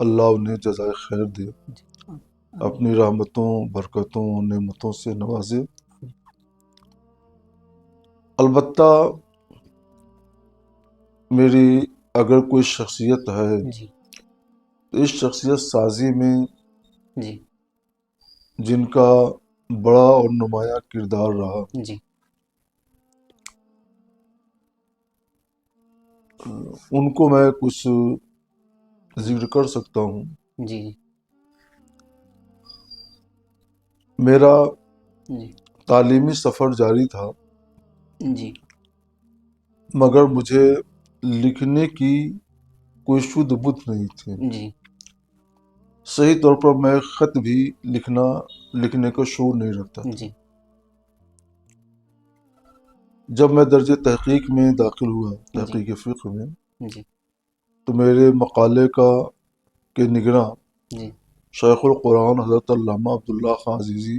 اللہ انہیں جزائے خیر دے، اپنی رحمتوں، برکتوں، نعمتوں سے نوازے۔ البتہ میری اگر کوئی شخصیت ہے جی تو اس شخصیت سازی میں جی جن کا بڑا اور نمایاں کردار رہا، جی ان کو میں کچھ ذکر کر سکتا ہوں۔ جی میرا جی تعلیمی سفر جاری تھا، جی مگر مجھے لکھنے کی کوئی شدھ بدھ نہیں تھی۔ جی صحیح طور پر میں خط بھی لکھنے کا شعور نہیں رکھتا تھا۔ جی جب میں درجہ تحقیق میں داخل ہوا، جی تحقیق فقہ میں، جی تو میرے مقالے کے نگراں جی شیخ القرآن حضرت علامہ عبداللہ خان عزیزی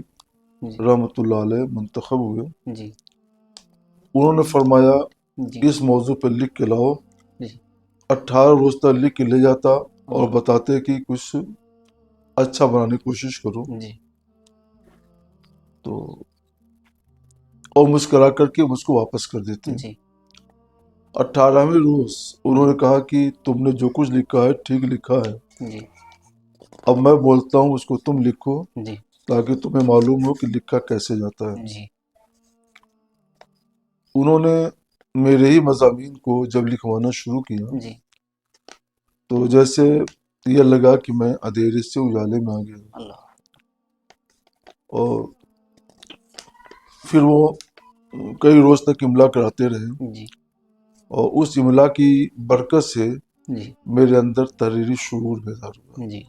جی رحمۃ اللہ علیہ منتخب ہوئے۔ جی انہوں نے فرمایا جی اس موضوع پہ لکھ کے لاؤ۔ جی 18 روز تک لکھ کے لے جاتا اور بتاتے کہ کچھ اچھا بنانے کی کوشش کرو، جی تو اور مسکرا کر کے مجھ کو واپس کر دیتے۔ جی 18ویں روز انہوں نے کہا کہ تم نے جو کچھ لکھا ہے ٹھیک لکھا ہے، جی اب میں بولتا ہوں اس کو تم لکھو جی تاکہ تمہیں معلوم ہو کہ لکھا کیسے جاتا ہے۔ جی انہوں نے میرے ہی مضامین کو جب لکھوانا شروع کیا جی تو جیسے یہ لگا کہ میں اندھیرے سے اجالے میں آ گیا، اللہ اور پھر وہ کئی روز تک املا کراتے رہے، جی اور اس املا کی برکت سے جی میرے اندر تحریری شعور بیدار ہوا۔ جی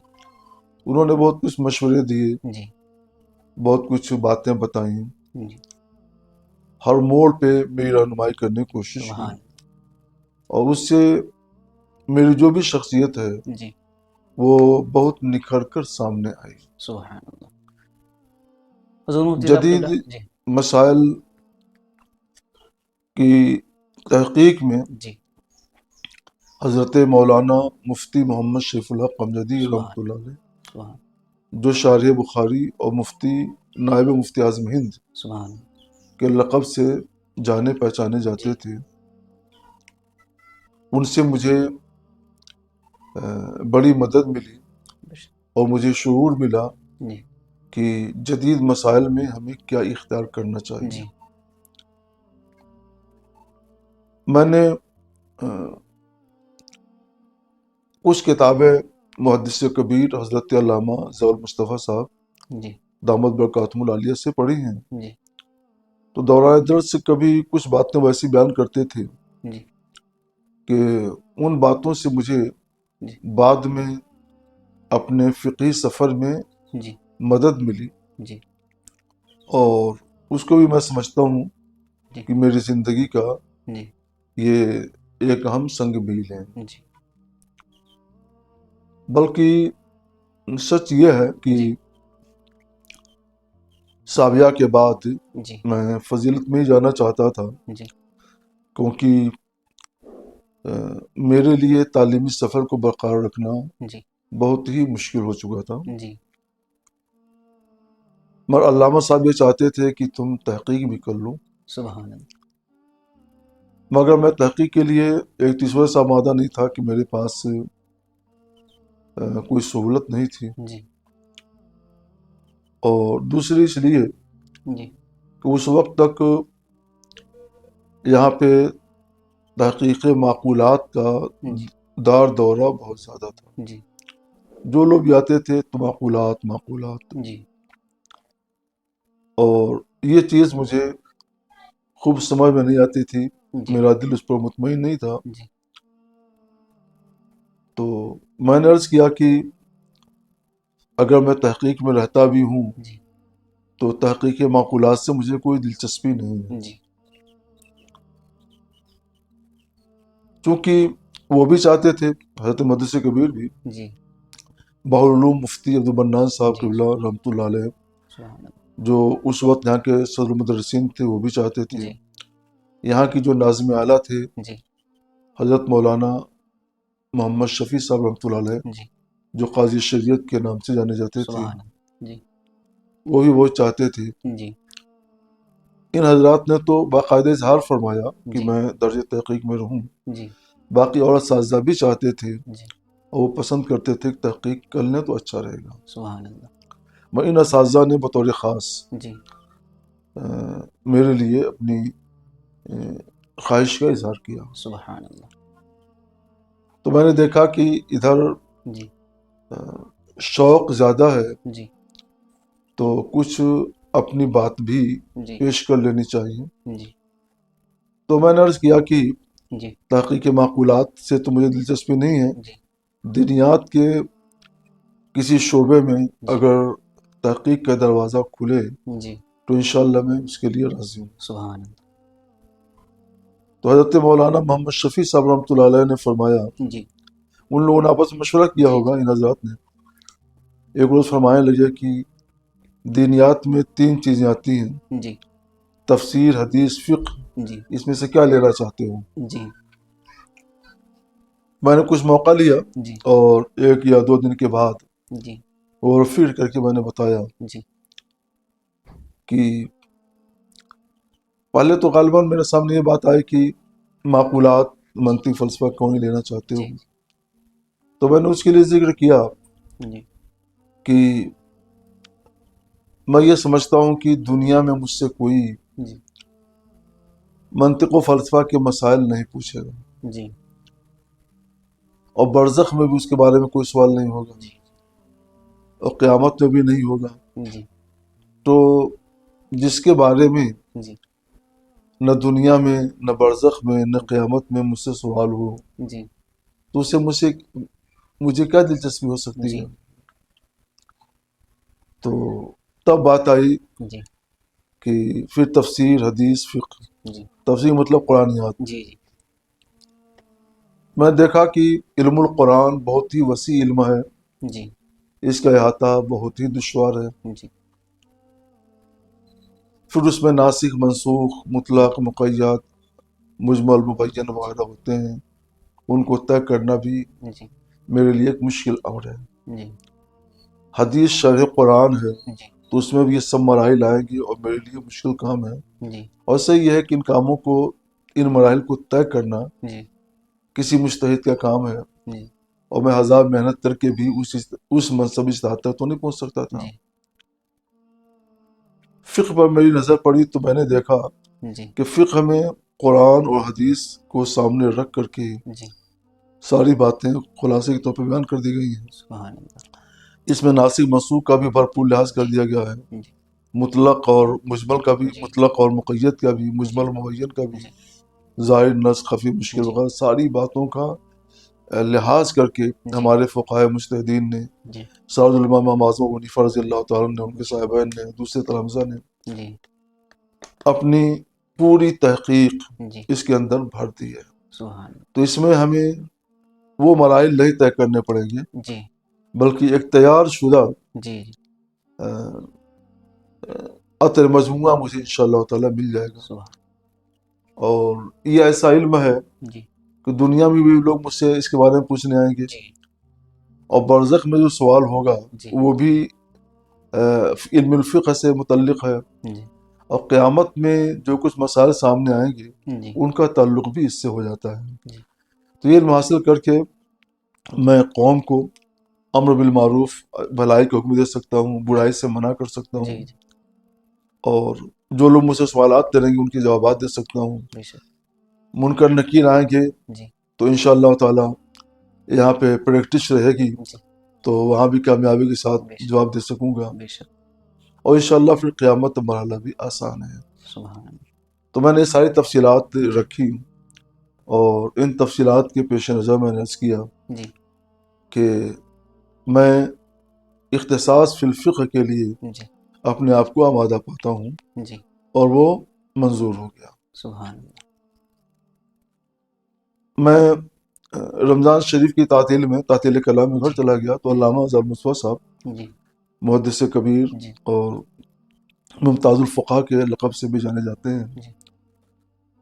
انہوں نے بہت کچھ مشورے دیے، جی بہت کچھ باتیں بتائیں، جی ہر موڑ پہ میری رہنمائی کرنے کی کوشش کی، سبحان اور اس سے میری جو بھی شخصیت ہے جی وہ بہت نکھر کر سامنے آئی۔ سبحان اللہ۔ حضور مفتی صاحب جدید قبلہ، جی مسائل کی تحقیق میں جی حضرت مولانا مفتی محمد شریف الحق امجدی رحمۃ اللہ علیہ، سبحان جو شارح بخاری اور نائب مفتی اعظم ہند سبحان کے لقب سے جانے پہچانے جاتے تھے، ان سے مجھے بڑی مدد ملی، اور مجھے شعور ملا جی کہ جدید مسائل میں ہمیں کیا اختیار کرنا چاہیے۔ جی میں نے کچھ کتابیں محدث کبیر حضرت علامہ ظفر مصطفیٰ صاحب جی دامت برکاتہم العالیہ سے پڑھی ہیں، جی تو دوران درس سے کبھی کچھ باتیں ویسی بیان کرتے تھے جی کہ ان باتوں سے مجھے جی بعد میں اپنے فقہی سفر میں جی مدد ملی، جی اور اس کو بھی میں سمجھتا ہوں جی کہ میری زندگی کا جی یہ ایک اہم سنگ میل ہے۔ جی بلکہ سچ یہ ہے کہ جی سابیہ کے بعد جی میں فضیلت میں ہی جانا چاہتا تھا، جی کیونکہ میرے لیے تعلیمی سفر کو برقرار رکھنا جی بہت ہی مشکل ہو چکا تھا، جی مگر علامہ صاحب یہ چاہتے تھے کہ تم تحقیق بھی کر لو، سبحان اللہ مگر میں تحقیق کے لیے ایک تیسرے سا آمادہ نہیں تھا کہ میرے پاس کوئی سہولت نہیں تھی، جی اور دوسری اس لیے جی کہ اس وقت تک یہاں پہ تحقیق معقولات کا جی دار دورہ بہت زیادہ تھا، جی جو لوگ بھی آتے تھے تو معقولات، جی اور یہ چیز مجھے خوب سمجھ میں نہیں آتی تھی، جی میرا دل اس پر مطمئن نہیں تھا، جی تو میں نے عرض کیا کہ اگر میں تحقیق میں رہتا بھی ہوں جی تو تحقیق معقولات سے مجھے کوئی دلچسپی نہیں ہے، جی چونکہ وہ بھی چاہتے تھے، حضرت مدرس کبیر بھی، جی بحر العلوم مفتی عبد المنان صاحب جی قبلہ رحمۃ اللہ علیہ، سبحان اللہ جو اس وقت یہاں کے صدر مدرسین تھے، وہ بھی چاہتے تھے، جی یہاں کی جو ناظم اعلیٰ تھے جی حضرت مولانا محمد شفیع صاحب رحمۃ اللہ علیہ، جی جو قاضی شریعت کے نام سے جانے جاتے تھے، سبحان اللہ، جی وہ بھی وہ چاہتے تھے۔ جی ان حضرات نے تو باقاعدہ اظہار فرمایا کہ جی میں درجہ تحقیق میں رہوں۔ جی باقی اور اساتذہ بھی چاہتے تھے جی اور وہ پسند کرتے تھے کہ تحقیق کر لیں تو اچھا رہے گا۔ سبحان اللہ، میں ان اساتذہ نے بطور خاص جی میرے لیے اپنی خواہش کا اظہار کیا۔ سبحان اللہ، تو میں نے دیکھا کہ ادھر جی شوق زیادہ ہے جی تو کچھ اپنی بات بھی جی پیش کر لینی چاہیے۔ جی تو میں نے عرض کیا کہ جی تحقیق معقولات سے تو مجھے دلچسپی نہیں ہے، جی دینیات کے کسی شعبے میں جی اگر تحقیق کا دروازہ کھلے جی تو انشاءاللہ میں اس کے لیے راضی ہوں۔ سبحان اللہ، تو حضرت مولانا محمد شفیع صاحب رحمۃ اللہ علیہ نے فرمایا، جی ان لوگوں نے آپس میں مشورہ کیا جی ہوگا ان حضرات نے، ایک روز فرمانے لگے کہ دینیات میں 3 چیزیں آتی ہیں، جی تفسیر، حدیث، فقہ، جی اس میں سے کیا لینا چاہتے ہو؟ جی میں نے کچھ موقع لیا جی اور 1 یا 2 دن کے بعد جی اور پھر کر کے میں نے بتایا جی کہ پہلے تو غالباً میرے سامنے یہ بات آئی کہ معقولات، منطق، فلسفہ کیوں نہیں لینا چاہتے ہو؟ جی تو میں نے اس کے لیے ذکر کیا جی کہ میں یہ سمجھتا ہوں کہ دنیا میں مجھ سے کوئی جی منطق و فلسفہ کے مسائل نہیں پوچھے گا، جی اور برزخ میں بھی اس کے بارے میں کوئی سوال نہیں ہوگا، جی اور قیامت میں بھی نہیں ہوگا۔ جی تو جس کے بارے میں جی نہ دنیا میں، نہ برزخ میں، نہ قیامت میں مجھ سے سوال ہو جی تو اسے مجھے کیا دلچسپی ہو سکتی جی ہے؟ تو تب بات آئی جی کہ پھر تفسیر، حدیث، فقہ۔ جی تفسیر مطلب قرآنیات۔ جی میں نے دیکھا کہ علم القرآن بہت ہی وسیع علم ہے، جی اس کا احاطہ بہت ہی دشوار ہے۔ جی پھر اس میں ناسخ، منسوخ، مطلق، مقید، مجمل، مبین وغیرہ ہوتے ہیں، ان کو طے کرنا بھی جی میرے لیے ایک مشکل امر ہے۔ جی حدیث شرح قرآن ہے جی تو اس میں بھی یہ سب مراحل آئیں گے اور میرے لیے مشکل کام ہے۔ جی اور صحیح یہ ہے کہ ان کاموں کو، ان مراحل کو طے کرنا جی کسی مجتہد کا کام ہے، جی اور میں 1000 محنت کر کے بھی اس منصب اجتہاد تک تو نہیں پہنچ سکتا تھا۔ جی فقہ پر میری نظر پڑی تو میں نے دیکھا جی کہ فقہ میں قرآن اور حدیث کو سامنے رکھ کر کے جی ساری باتیں خلاصے کے طور پہ بیان کر دی گئی ہیں۔ سبحان اللہ، اس میں ناسخ منسوخ کا بھی بھرپور لحاظ کر دیا گیا ہے، جی مطلق اور مجمل کا بھی، جی مطلق اور مقید کا بھی، جی مجمل و مبین کا بھی، جی ظاہر، نص، خفی، مشکل جی وغیرہ ساری باتوں کا لحاظ کر کے جی ہمارے فقہائے مجتہدین نے، جی سعد الامام امام اعظم ابو حنیفہ رضی اللہ تعالیٰ نے، ان کے جی صاحبین نے، دوسرے تلامذہ نے جی اپنی پوری تحقیق جی اس کے اندر بھر دی ہے۔ سبحان تو اس میں ہمیں وہ مراحل نہیں طے کرنے پڑیں گے، اللہ، جی بلکہ ایک تیار شدہ جی عطر مجموعہ مجھے انشاءاللہ تعالیٰ مل جائے گا۔ سبحان، اور یہ ایسا علم ہے جی کہ دنیا میں بھی لوگ مجھ سے اس کے بارے میں پوچھنے آئیں گے، جی اور برزخ میں جو سوال ہوگا جی وہ بھی علم الفقہ سے متعلق ہے، جی اور قیامت میں جو کچھ مسائل سامنے آئیں گے جی ان کا تعلق بھی اس سے ہو جاتا ہے۔ جی تو یہ علم حاصل کر کے میں قوم کو امر بالمعروف، بھلائی کا حکم دے سکتا ہوں، برائی سے منع کر سکتا جی ہوں، جی اور جو لوگ مجھ سے سوالات کریں گے ان کے جوابات دے سکتا ہوں۔ بے شک، منکر نکیر آئیں گے جی تو انشاءاللہ تعالی یہاں پہ پریکٹس رہے گی جی تو وہاں بھی کامیابی کے ساتھ بے شک، جواب دے سکوں گا، بے شک، اور انشاءاللہ پھر قیامت کا مرحلہ بھی آسان ہے۔ سبحان اللہ، تو میں نے یہ ساری تفصیلات رکھی، اور ان تفصیلات کے پیش نظر میں نے عرض کیا جی کہ میں اختصاص فی الفقہ کے لیے جی اپنے آپ کو آمادہ پاتا ہوں، جی اور وہ منظور ہو گیا۔ سبحان اللہ، میں رمضان شریف کی تعطیل میں، تعطیل کلام میں گھر جی چلا گیا تو علامہ اظہر مصطفیٰ صاحب، جی محدث کبیر جی اور ممتاز الفقہ کے لقب سے بھی جانے جاتے ہیں، جی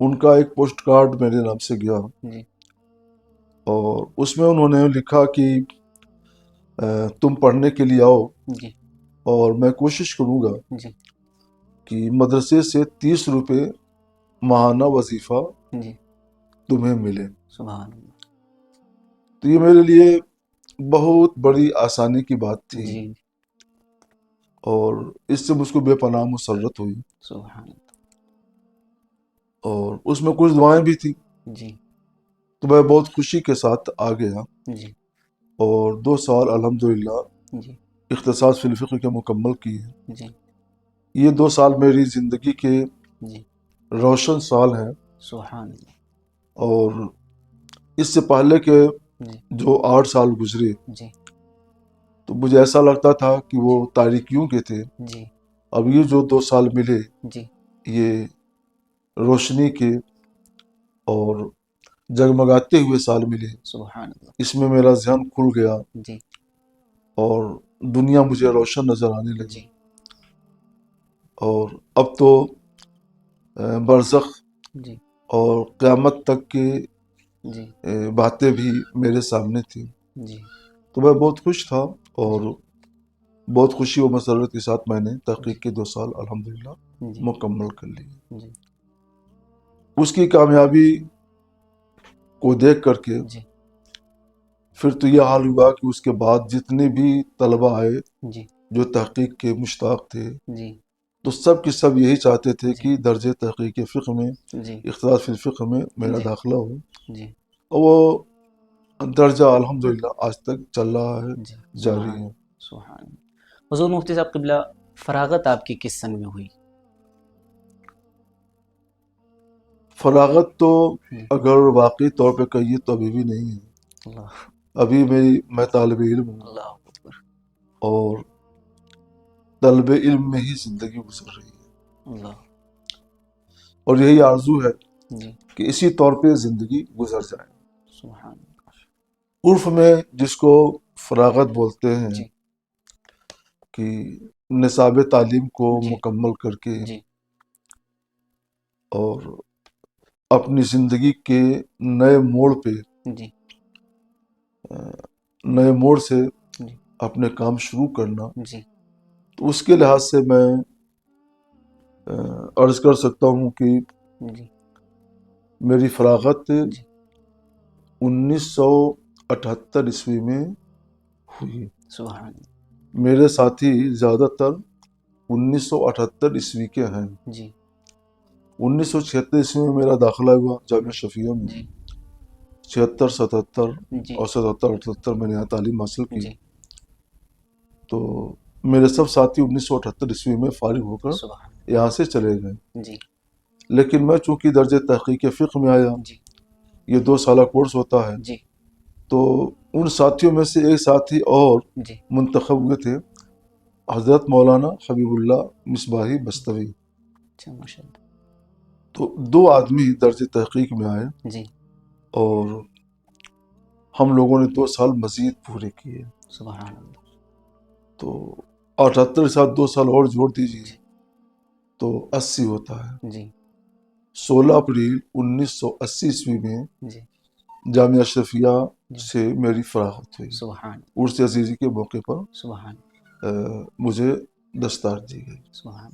ان کا ایک پوسٹ کارڈ میرے نام سے گیا، جی اور اس میں انہوں نے لکھا کہ تم پڑھنے کے لیے آؤ جی اور میں کوشش کروں گا جی کہ مدرسے سے 30 روپے ماہانہ وظیفہ جی تمہیں ملے. سبحان اللہ. تو یہ میرے لیے بہت بڑی آسانی کی بات تھی جی اور اس سے مجھ کو بے پناہ مسرت ہوئی سبحان اللہ. اور اس میں کچھ دعائیں بھی تھیں. جی تو میں بہت خوشی کے ساتھ آ گیا جی اور 2 سال الحمدللہ جی اختصاص فی الفقہ کے مکمل کیے. جی یہ 2 سال میری زندگی کے جی روشن سال ہیں سبحان اللہ. اور اس سے پہلے کے جی جو 8 سال گزرے جی تو مجھے ایسا لگتا تھا کہ وہ تاریکیوں کے تھے. جی اب یہ جو 2 سال ملے جی یہ روشنی کے اور جگمگاتے ہوئے سال ملے. سبحان اللہ. اس میں میرا ذہن کھل گیا جی اور دنیا مجھے روشن نظر آنے لگی. جی اور اب تو برزخ جی اور قیامت تک کے جی باتیں بھی میرے سامنے تھیں. جی تو میں بہت خوش تھا اور بہت خوشی و مسرت کے ساتھ میں نے تحقیق کے 2 سال الحمدللہ جی مکمل کر لیے. جی اس کی کامیابی کو دیکھ کر کے جی پھر تو یہ حال ہوا کہ اس کے بعد جتنے بھی طلبہ آئے جی جو تحقیق کے مشتاق تھے جی تو سب کے سب یہی چاہتے تھے جی کہ درجہ تحقیق فقہ میں جی اختصاص فی الفقہ میں میرا جی داخلہ ہو. جی اور وہ درجہ الحمدللہ آج تک چل رہا ہے، جی جاری سبحان ہے. سبحان. حضور مفتی صاحب قبلہ فراغت آپ کی کس سن میں ہوئی؟ فراغت تو اگر واقعی طور پہ کہیے تو ابھی بھی نہیں ہے. اللہ ابھی میں طالب علم ہوں اللہ اکبر. اور طلب علم میں ہی زندگی گزر رہی ہے اللہ. اور یہی آرزو ہے جی کہ اسی طور پہ زندگی گزر جائے. سبحان اللہ. عرف میں جس کو فراغت بولتے ہیں جی کہ نصاب تعلیم کو جی مکمل کر کے جی اور اپنی زندگی کے نئے موڑ پہ جی نئے موڑ سے جی اپنے کام شروع کرنا، جی تو اس کے لحاظ سے میں عرض کر سکتا ہوں کہ جی میری فراغت جی 1978 عیسوی میں ہوئی. سبحان اللہ. میرے ساتھی زیادہ تر 1978 عیسوی کے ہیں. جی 1976 عیسوی میں میرا داخلہ ہوا جامعہ شفیہ میں. جی 76 77 جی اور 77 78 میں نے یہاں تعلیم حاصل کی. جی تو میرے سب ساتھی 1978 عیسوی میں فارغ ہو کر سبحان. یہاں سے چلے گئے. جی لیکن میں چونکہ درجہ تحقیق فقہ میں آیا، جی یہ 2 سالہ کورس ہوتا ہے، جی تو ان ساتھیوں میں سے ایک ساتھی اور جی منتخب ہوئے تھے، حضرت مولانا حبیب اللہ مصباحی بستوی. اچھا ماشاء اللہ. تو 2 آدمی درجہ تحقیق میں آئے جی اور ہم لوگوں نے 2 سال مزید پورے کیے. سبحان اللہ. تو 78 کے ساتھ 2 سال اور جوڑ دیجیے جی تو 80 ہوتا ہے. جی 16 اپریل 1980 عیسوی میں جی جامعہ اشرفیہ جی سے میری فراغت ہوئی. سبحان عرس عزیزی کے موقع پر سبحان مجھے دستار دی گئی. سبحان.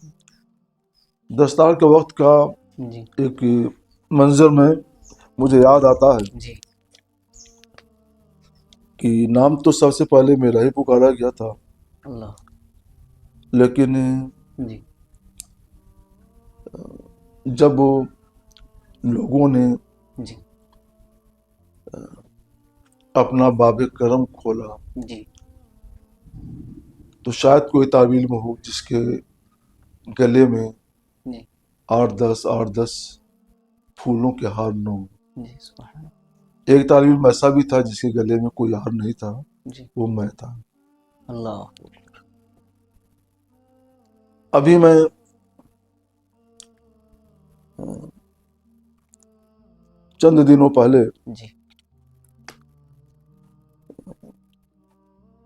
دستار کے وقت کا جی ایک منظر میں مجھے یاد آتا ہے جی کہ نام تو سب سے پہلے میرا ہی پکارا گیا تھا، اللہ. لیکن جی جب لوگوں نے جی اپنا باب کرم کھولا جی تو شاید کوئی تعویل میں ہو جس کے گلے میں جی 8-10 پھولوں کے ہار نہ ہوں. جی سبحان. ایک طالب علم ایسا بھی تھا جس کے گلے میں کوئی ہار نہیں تھا، جی وہ میں تھا. اللہ. ابھی میں چند دنوں پہلے جی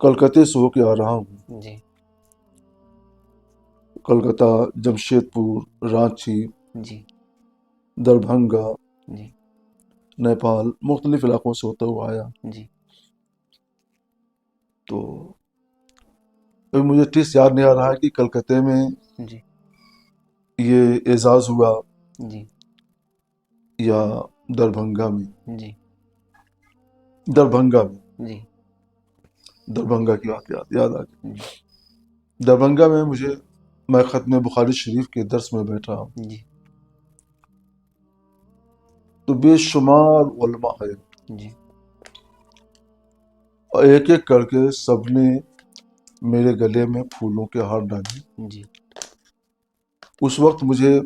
کلکتے سے ہو کے آ رہا ہوں. جی کلکتہ، جمشید پور، رانچی، جی دربھنگا، جی نیپال، مختلف علاقوں سے ہوتا ہوا آیا. جی تو ابھی مجھے ٹھیک یاد نہیں آ رہا ہے کہ کلکتے میں جی یہ اعزاز ہوا جی یا دربھنگا میں. جی دربھنگا میں جی دربھنگا کی بات یاد آ گئی. جی دربھنگا میں میں ختم بخاری شریف کے درس میں بیٹھا ہوں جی تو بے شمار علماء ہے جی اور ایک ایک کر کے سب نے میرے گلے میں پھولوں کے ہار ڈالے. جی اس وقت مجھے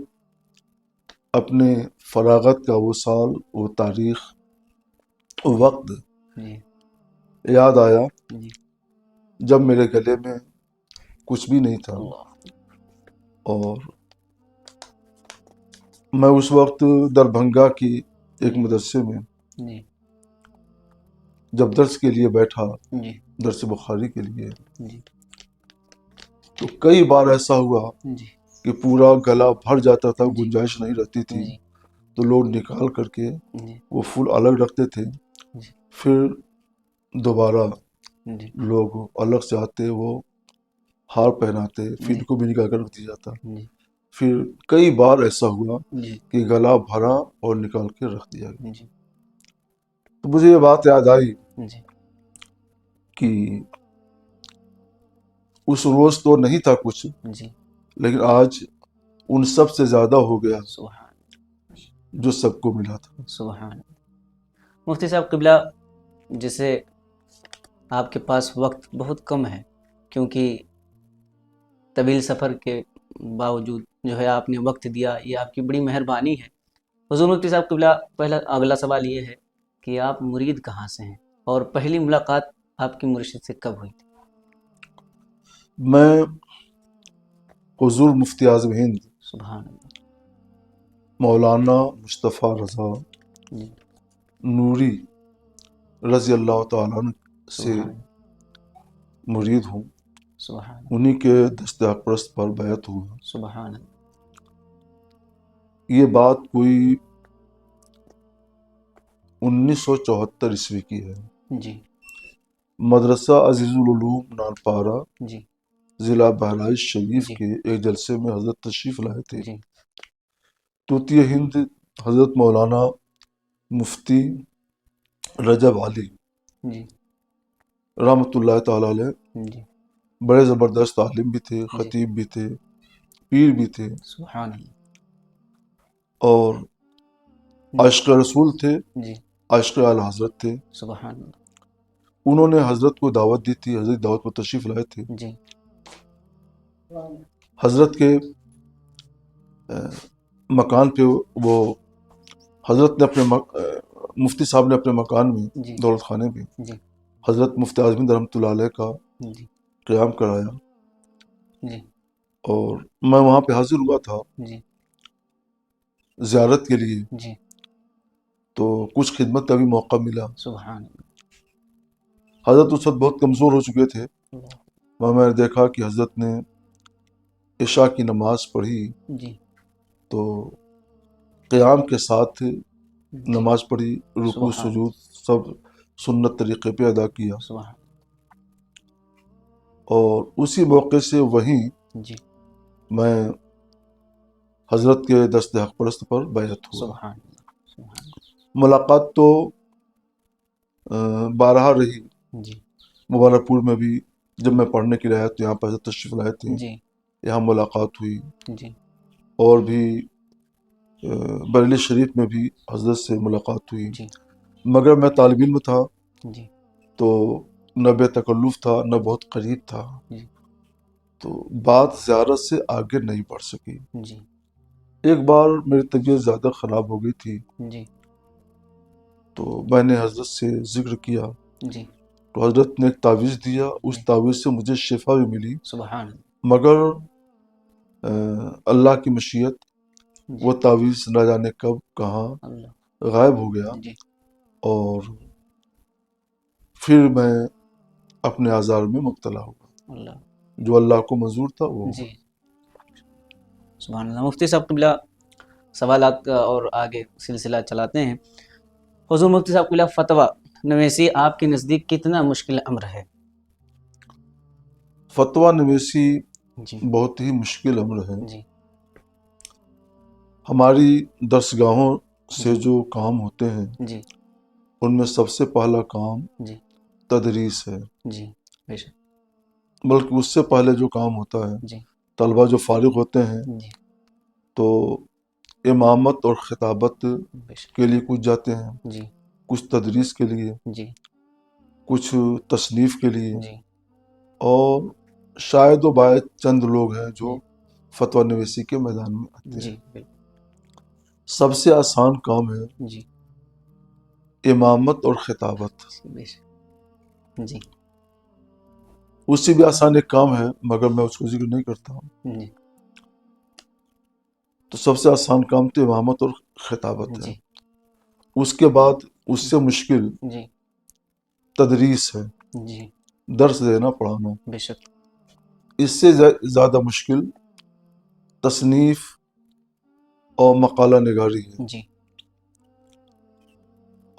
اپنے فراغت کا وہ سال، وہ تاریخ، وہ وقت جی یاد آیا جی جب میرے گلے میں کچھ بھی نہیں تھا. اللہ اور میں اس وقت دربھنگا کی ایک مدرسے میں جی جب درس کے لیے بیٹھا، جی درس بخاری کے لیے، جی تو کئی بار ایسا ہوا جی کہ پورا گلا بھر جاتا تھا، جی گنجائش نہیں رہتی تھی، جی تو لوگ نکال کر کے جی وہ پھول الگ رکھتے تھے. جی پھر دوبارہ جی لوگ الگ سے آتے، وہ ہار پہناتے، پھر جی ان کو بھی نکال کر رکھ دیا جاتا. جی پھر کئی بار ایسا ہوا جی کہ گلا بھرا اور نکال کے رکھ دیا گیا. جی تو مجھے یہ بات یاد آئی جی کہ اس روز تو نہیں تھا کچھ، جی لیکن آج ان سب سے زیادہ ہو گیا سبحان جو سب کو ملا تھا. سبحان. مفتی صاحب قبلہ، جسے آپ کے پاس وقت بہت کم ہے، کیونکہ طویل سفر کے باوجود جو ہے آپ نے وقت دیا، یہ آپ کی بڑی مہربانی ہے. حضور مفتی صاحب قبلہ، پہلا اگلا سوال یہ ہے کہ آپ مرید کہاں سے ہیں، اور پہلی ملاقات آپ کی مرشد سے کب ہوئی تھی؟ میں حضور مفتی اعظم ہند سبحان اللہ. مولانا مصطفیٰ رضا جی نوری رضی اللہ تعالیٰ عنہ سے سبحان مرید ہوں. سبحان انہی کے دست اقدس پر بیعت ہوا. سبحان اللہ. یہ بات کوئی 1974 کی ہے. جی مدرسہ عزیز العلوم نالپارہ، جی ضلع بہرائچ شریف جی کے ایک جلسے میں حضرت تشریف لائے تھے. جی طوطی ہند حضرت مولانا مفتی رجب علی جی رحمۃ اللہ تعالی علیہ جی بڑے زبردست عالم بھی تھے، جی خطیب بھی تھے، پیر بھی تھے، سبحان اللہ. اور عاشق رسول تھے، جی عاشق اعلی حضرت تھے. سبحان اللہ. انہوں نے حضرت کو دعوت دی تھی، حضرت دعوت پر تشریف لائے تھے. جی حضرت کے مکان پہ وہ حضرت نے اپنے مفتی صاحب نے اپنے مکان میں، جی دولت خانے میں، جی حضرت مفتی اعظم ہند رحمۃ اللہ علیہ کا جی قیام کرایا، جی اور میں وہاں پہ حاضر ہوا تھا جی زیارت کے لیے. جی تو کچھ خدمت کا بھی موقع ملا. سبحان اللہ. حضرت اس وقت بہت کمزور ہو چکے تھے. میں نے دیکھا کہ حضرت نے عشاء کی نماز پڑھی جی تو قیام کے ساتھ جی نماز پڑھی، رکوع سبحان سجود سب سنت طریقے پہ ادا کیا. سبحان. اور اسی موقع سے وہیں جی میں حضرت کے دست حق پرست پر بیعت ہوا. سبحان اللہ. سبحان. ملاقات تو بارہا رہی. جی مبارک پور میں بھی جب میں پڑھنے کے لیے آیا تو یہاں پر حضرت تشریف لائے تھے، جی یہاں ملاقات ہوئی. جی اور بھی بریلی شریف میں بھی حضرت سے ملاقات ہوئی. جی مگر میں طالب علم تھا جی تو نہ بے تکلف تھا نہ بہت قریب تھا، جی تو بات زیارت سے آگے نہیں بڑھ سکی. جی ایک بار میری طبیعت زیادہ خراب ہو گئی تھی جی تو میں نے حضرت سے ذکر کیا جی تو حضرت نے ایک تعویذ دیا. اس جی تعویذ سے مجھے شفا بھی ملی، سبحان اللہ. مگر اللہ کی مشیت جی وہ تعویذ نہ جانے کب کہاں اللہ. غائب ہو گیا، جی اور پھر میں اپنے آزار میں مبتلا ہوا. اللہ. جو اللہ کو منظور تھا وہ جی سبحان اللہ. مفتی صاحب قبلہ، سوالات کا اور آگے سلسلہ چلاتے ہیں. حضور مفتی صاحب قبلہ، فتویٰ نویسی آپ کے نزدیک کتنا مشکل امر ہے؟ فتویٰ نویسی جی بہت ہی مشکل عمل ہے. جی ہماری درسگاہوں سے جو کام ہوتے ہیں جی ان میں سب سے پہلا کام جی تدریس ہے. جی بے شک. بلکہ اس سے پہلے جو کام ہوتا ہے جی طلبہ جو فارغ ہوتے ہیں جی تو امامت اور خطابت بے شک. کے لیے کچھ جاتے ہیں، جی کچھ تدریس کے لیے، جی کچھ تصنیف کے لیے، جی اور شاید و باید چند لوگ ہیں جو جی فتویٰ نویسی کے میدان میں آتے جی ہیں. بالکل. سب سے آسان کام ہے جی امامت اور خطابت. بے شک. جی اس سے بھی آسان ایک کام ہے مگر میں اس کو ذکر نہیں کرتا ہوں. جی تو سب سے آسان کام تو امامت اور خطابت ہے. جی اس کے بعد اس سے مشکل جی تدریس ہے، جی درس دینا، پڑھانا. بے شک. اس سے زیادہ مشکل تصنیف اور مقالہ نگاری ہے، جی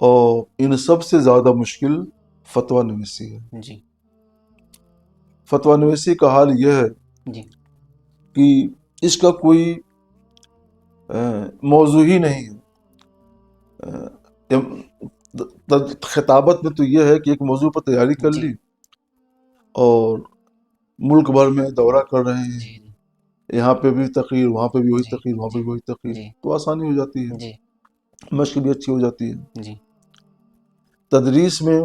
اور ان سب سے زیادہ مشکل فتویٰ نویسی ہے. جی فتویٰ نویسی کا حال یہ ہے جی کہ اس کا کوئی موضوع ہی نہیں ہے. خطابت میں تو یہ ہے کہ ایک موضوع پر تیاری کر جی لی اور ملک بھر میں دورہ کر رہے ہیں، جی یہاں پہ بھی تقریر، وہاں پہ بھی وہی جی تقریر، وہاں پہ بھی وہی تقریر، جی تو آسانی ہو جاتی ہے، جی مشق بھی اچھی ہو جاتی ہے. جی تدریس میں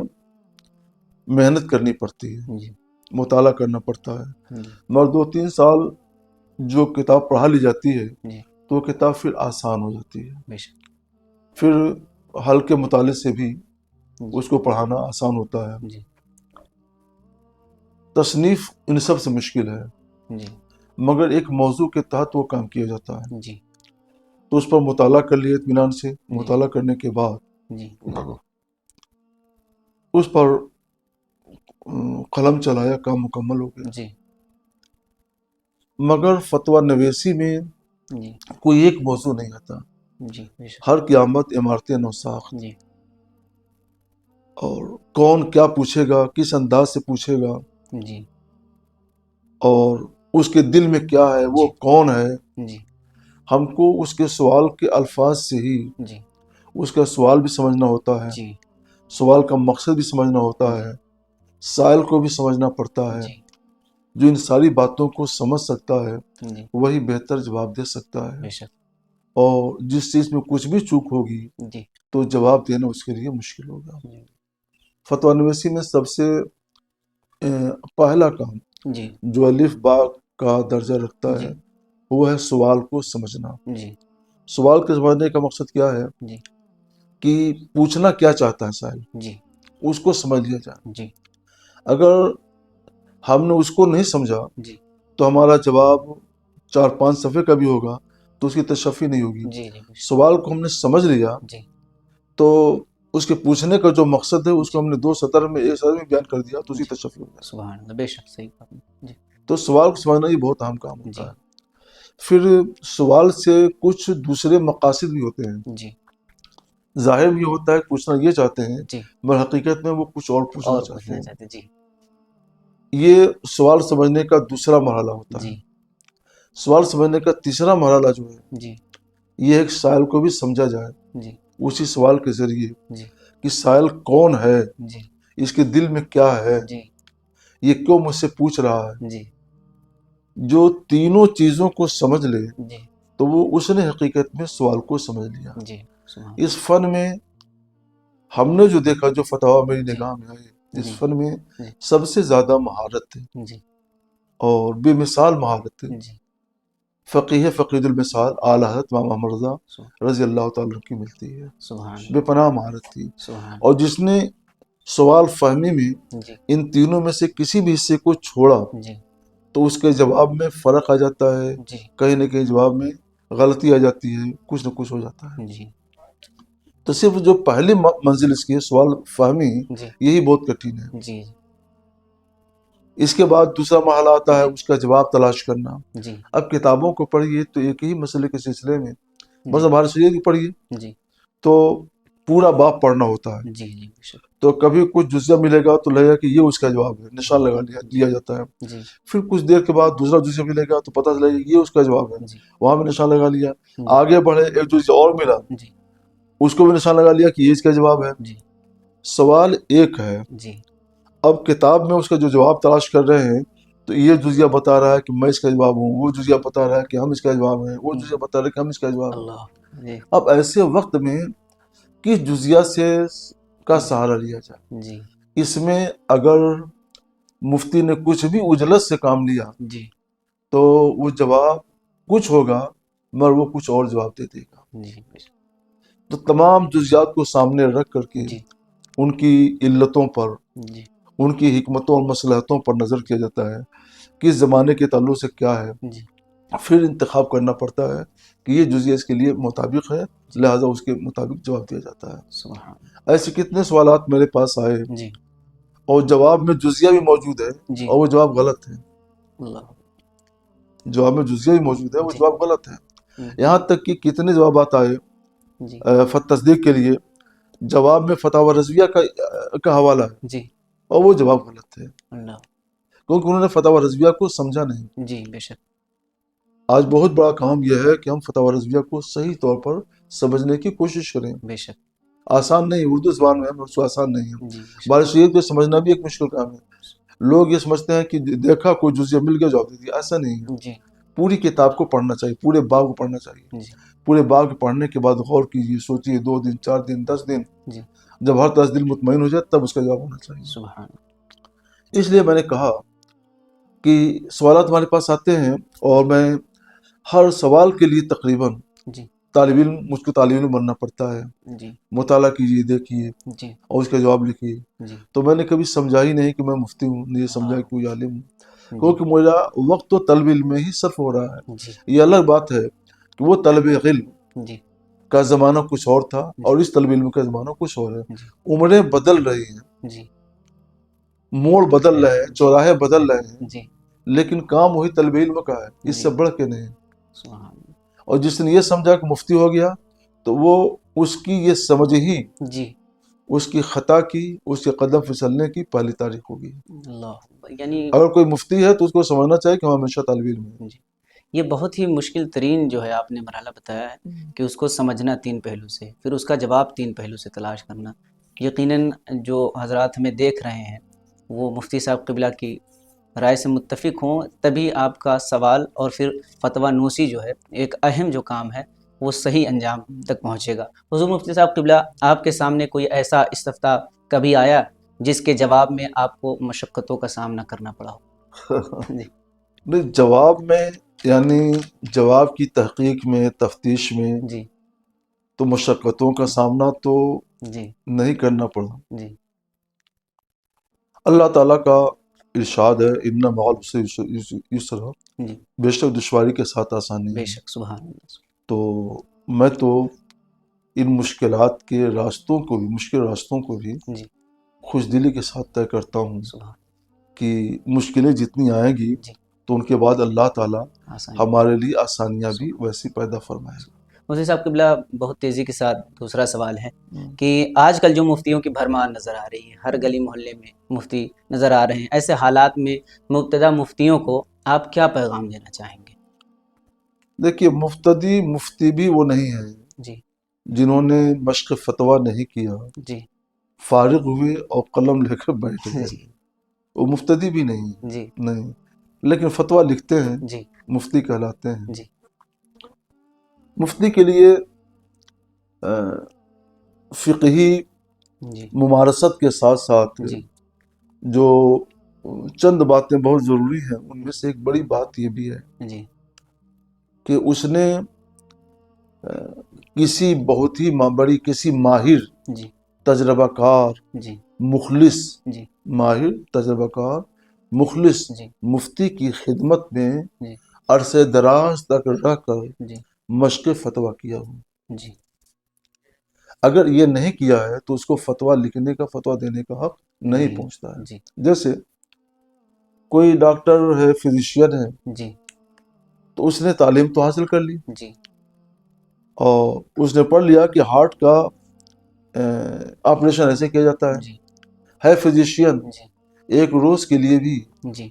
محنت کرنی پڑتی ہے، جی مطالعہ کرنا پڑتا ہے. جی مگر 2-3 سال جو کتاب پڑھا لی جاتی ہے جی تو وہ کتاب پھر آسان ہو جاتی ہے. بے شک. پھر ہلکے مطالعے سے بھی جی اس کو پڑھانا آسان ہوتا ہے. جی تصنیف ان سب سے مشکل ہے، جی مگر ایک موضوع کے تحت وہ کام کیا جاتا ہے. جی تو اس پر مطالعہ کر لیے اطمینان سے. جی مطالعہ کرنے کے بعد جی اس پر قلم چلایا، کام مکمل ہو گیا. جی مگر فتویٰ نویسی میں جی کوئی ایک موضوع نہیں آتا. جی بے شک. ہر قیامت عمارتیں نو ساخت، جی اور کون کیا پوچھے گا، کس انداز سے پوچھے گا، جی اور اس کے دل میں کیا ہے، وہ جی کون ہے. جی ہم کو اس کے سوال کے الفاظ سے ہی جی اس کا سوال بھی سمجھنا ہوتا ہے، جی سوال کا مقصد بھی سمجھنا ہوتا جی ہے، سائل کو بھی سمجھنا پڑتا ہے. جی جو ان ساری باتوں کو سمجھ سکتا ہے جی وہی بہتر جواب دے سکتا ہے. بے شک. اور جس چیز میں کچھ بھی چوک ہوگی جی تو جواب دینا اس کے لیے مشکل ہوگا. جی فتویٰ نویسی میں سب سے پہلا کام جی جو الف با کا درجہ رکھتا جی ہے وہ ہے سوال کو سمجھنا. جی سوال کے سمجھنے کا مقصد کیا ہے جی کہ پوچھنا کیا چاہتا ہے سائل، جی اس کو سمجھ لیا جائے. جی اگر ہم نے اس کو نہیں سمجھا جی تو ہمارا جواب 4-5 صفحے کا بھی ہوگا تو اس کی تشفی نہیں ہوگی. جی جی بے شک. سوال کو ہم نے سمجھ لیا جی تو اس کے پوچھنے کا جو مقصد ہے اس کو ہم نے 2 سطر میں 1 سطر میں بیان کر دیا تو اس کی جی تشفی ہو جائے. سبحان اللہ. بے شک صحیح بات. جی تو سوال کو سمجھنا یہ بہت اہم کام جی ہوتا ہے. پھر سوال سے کچھ دوسرے مقاصد بھی ہوتے ہیں. جی ظاہر یہ ہوتا ہے کہ پوچھنا یہ چاہتے ہیں جی مگر حقیقت میں وہ کچھ اور پوچھنا چاہتے پوچھنا ہیں. چاہتے. جی یہ سوال سمجھنے کا دوسرا مرحلہ ہوتا جی ہے. سوال سمجھنے کا تیسرا مرحلہ جو ہے جی یہ ایک سائل کو بھی سمجھا جائے جی اسی سوال کے ذریعے جی کہ سائل کون ہے، جی اس کے دل میں کیا ہے، جی یہ کیوں مجھ سے پوچھ رہا ہے. جی جو تینوں چیزوں کو سمجھ لے جی تو وہ اس نے حقیقت میں سوال کو سمجھ لیا. جی سبحان. اس فن میں ہم نے جو دیکھا، جو فتاویٰ میری جی نگاہ میں آئے، اس جی فن میں جی سب سے زیادہ مہارت ہے جی اور بے مثال مہارت ہے. جی فقیہ فقید المثال اعلی حضرت امام احمد رضا رضی اللہ تعالیٰ عنہ کی ملتی ہے. سبحان بے پناہ مہارت تھی. سبحان. اور جس نے سوال فہمی میں جی ان تینوں میں سے کسی بھی حصے کو چھوڑا جی تو اس کے جواب میں فرق آ جاتا ہے، جی کہیں نہ کہیں جواب میں غلطی آ جاتی ہے، کچھ نہ کچھ ہو جاتا ہے. جی تو صرف جو پہلی منزل اس کی ہے سوال فہمی، جی یہی بہت کٹھن ہے. جی اس کے بعد دوسرا مرحلہ آتا ہے جی اس کا جواب تلاش کرنا. جی اب کتابوں کو پڑھیے تو ایک ہی مسئلے کے سلسلے میں بس جی ہمارے سید کی پڑھیے جی تو پورا باب پڑھنا ہوتا ہے. جی جی بے شک. تو کبھی کچھ جزیہ ملے گا تو لگے گا کہ یہ اس کا جواب ہے، نشان لگا لیا جاتا ہے. جی پھر کچھ دیر کے بعد دوسرا جزیہ ملے گا تو پتہ چلے گا یہ اس کا جواب ہے، جی وہاں بھی نشان لگا لیا. جی آگے بڑھے، ایک جزیہ اور ملا، جی اس کو بھی نشان لگا لیا کہ یہ اس کا جواب ہے. جی سوال ایک ہے، جی اب کتاب میں اس کا جو جواب تلاش کر رہے ہیں تو یہ جزیہ بتا رہا ہے کہ میں اس کا جواب ہوں، وہ جزیہ بتا رہا ہے کہ ہم اس کا جواب ہیں، وہ جزیہ بتا رہا ہے کہ ہم اس کا جواب ہیں. اللہ جی اب ایسے وقت میں کس جزیہ سے کا سہارا لیا جائے؟ جی اس میں اگر مفتی نے کچھ بھی اجلت سے کام لیا جی تو وہ جواب کچھ ہوگا مگر وہ کچھ اور جواب دے دے گا. جی تو تمام جزیات کو سامنے رکھ کر کے جی ان کی علتوں پر، جی ان کی حکمتوں اور مصلحتوں پر نظر کیا جاتا ہے، کس زمانے کے تعلق سے کیا ہے، جی پھر انتخاب کرنا پڑتا ہے کہ یہ جزیہ اس کے لیے مطابق ہے، لہذا اس کے مطابق جواب دیا جاتا ہے. سبحان ایسے کتنے سوالات میرے پاس آئے جی اور جواب میں جزیہ بھی موجود ہے جی اور وہ جواب غلط ہے. اللہ جواب میں جزیہ بھی موجود ہے، وہ جی جواب غلط ہے. ہوں، یہاں تک کہ کتنے جوابات آئے جی تصدیق کے لیے، جواب میں فتاوی رضویہ کا حوالہ ہے جی اور وہ جواب غلط ہے، اللہ کیونکہ انہوں نے فتاوی رضویہ کو سمجھا نہیں. جی بے شک آج بہت بڑا کام یہ ہے کہ ہم فتاوی رضویہ کو صحیح طور پر سمجھنے کی کوشش کریں. بے شک آسان نہیں، اردو زبان میں ہے، آسان نہیں ہے. جی بے شک بال شریعت کو سمجھنا بھی ایک مشکل کام ہے. لوگ یہ سمجھتے ہیں کہ دیکھا کوئی جزیہ مل گیا جواب دے دیا، ایسا نہیں ہے. جی پوری کتاب کو پڑھنا چاہیے، پورے باب کو پڑھنا چاہیے. جی پورے باب کے پڑھنے کے بعد غور کیجیے، سوچیے، 2 دن 4 دن 10 دن، جی جب ہر 10 دن مطمئن ہو جائے تب اس کا جواب ہونا چاہیے. سبحان اس لیے میں نے کہا کہ سوالات ہمارے پاس آتے ہیں اور میں ہر سوال کے لیے تقریباً جی مجھ کو طالب علم بننا پڑتا ہے. جی مطالعہ کیجیے، دیکھیے جی اور اس کا جواب لکھیے. جی تو میں نے کبھی سمجھا ہی نہیں کہ میں مفتی ہوں، نہیں سمجھا کہ کوئی عالم ہوں، جی کیونکہ میرا وقت تو طلب علم میں ہی صرف ہو رہا ہے. جی یہ الگ بات ہے کہ وہ طلب علم جی کا زمانہ کچھ اور تھا اور اس طلب علم کا زمانہ کچھ اور ہے. جی عمریں بدل رہی ہیں، جی موڑ بدل رہے ہیں، چوراہے بدل رہے ہیں، جی لیکن کام وہی طلب علم کا ہے، اس جی سے بڑھ کے نہیں. سبحان اور جس نے یہ سمجھا کہ مفتی ہو گیا تو وہ اس کی یہ سمجھ ہی جی اس کی خطا کی، اس کے قدم پھسلنے کی پہلی تاریخ ہوگی. اللہ یعنی اگر کوئی مفتی ہے تو اس کو سمجھنا چاہیے کہ ہم ہمیشہ طالب علم ہیں. جی یہ بہت ہی مشکل ترین جو ہے آپ نے مرحلہ بتایا ہے کہ اس کو سمجھنا 3 پہلو سے، پھر اس کا جواب 3 پہلو سے تلاش کرنا. یقیناً جو حضرات ہمیں دیکھ رہے ہیں وہ مفتی صاحب قبلہ کی رائے سے متفق ہوں، تبھی آپ کا سوال اور پھر فتویٰ نویسی جو ہے ایک اہم جو کام ہے وہ صحیح انجام تک پہنچے گا. حضور مفتی صاحب قبلہ، آپ کے سامنے کوئی ایسا استفتاء کبھی آیا جس کے جواب میں آپ کو مشقتوں کا سامنا کرنا پڑا ہو؟ جی نہیں، جواب میں یعنی جواب کی تحقیق میں، تفتیش میں جی تو مشقتوں کا سامنا تو جی نہیں کرنا پڑا. جی اللہ تعالیٰ کا ارشاد ہے، ان مع العسر یسرا، جی بے شک دشواری کے ساتھ آسانی بے ہے. شک سبحان اللہ تو میں تو ان مشکلات کے راستوں کو بھی، مشکل راستوں کو بھی جی خوش دلی کے ساتھ طے کرتا ہوں سبحان کہ مشکلیں جتنی آئیں گی جی تو ان کے بعد اللہ تعالیٰ آسانی. ہمارے لیے آسانیاں بھی ویسی پیدا فرمائے گا. مفتی صاحب قبلہ، بہت تیزی کے ساتھ دوسرا سوال ہے کہ آج کل جو مفتیوں کی بھرمار نظر آ رہی ہے، ہر گلی محلے میں مفتی نظر آ رہے ہیں، ایسے حالات میں مبتدا مفتیوں کو آپ کیا پیغام دینا چاہیں گے؟ دیکھیے، مفتی بھی وہ نہیں ہیں جی جنہوں نے مشق فتویٰ نہیں کیا، جی فارغ ہوئے اور قلم لے کر بیٹھ گئے. جی وہ مفتدی بھی نہیں، جی نہیں، لیکن فتویٰ لکھتے ہیں، جی مفتی کہلاتے ہیں. جی مفتی کے لیے فقہی جی ممارست کے ساتھ ساتھ جی جو چند باتیں بہت ضروری ہیں، ان میں سے ایک بڑی بات یہ بھی ہے جی کہ اس نے کسی بہت ہی بڑی، کسی ماہر، جی تجربہ کار، جی مخلص، جی ماہر، تجربہ کار، مخلص جی مفتی کی خدمت میں جی عرصے دراز تک رہ کر جی مشق فتویٰ کیا ہوں. جی اگر یہ نہیں کیا ہے تو اس کو فتویٰ لکھنے کا، فتویٰ دینے کا حق نہیں پہنچتا ہے. جی جیسے کوئی ڈاکٹر ہے، فزیشین ہے، جی تو اس نے تعلیم تو حاصل کر لی جی اور اس نے پڑھ لیا کہ ہارٹ کا آپریشن ایسے کیا جاتا ہے، جی ہے فزیشین جی ایک روز کے لیے بھی جی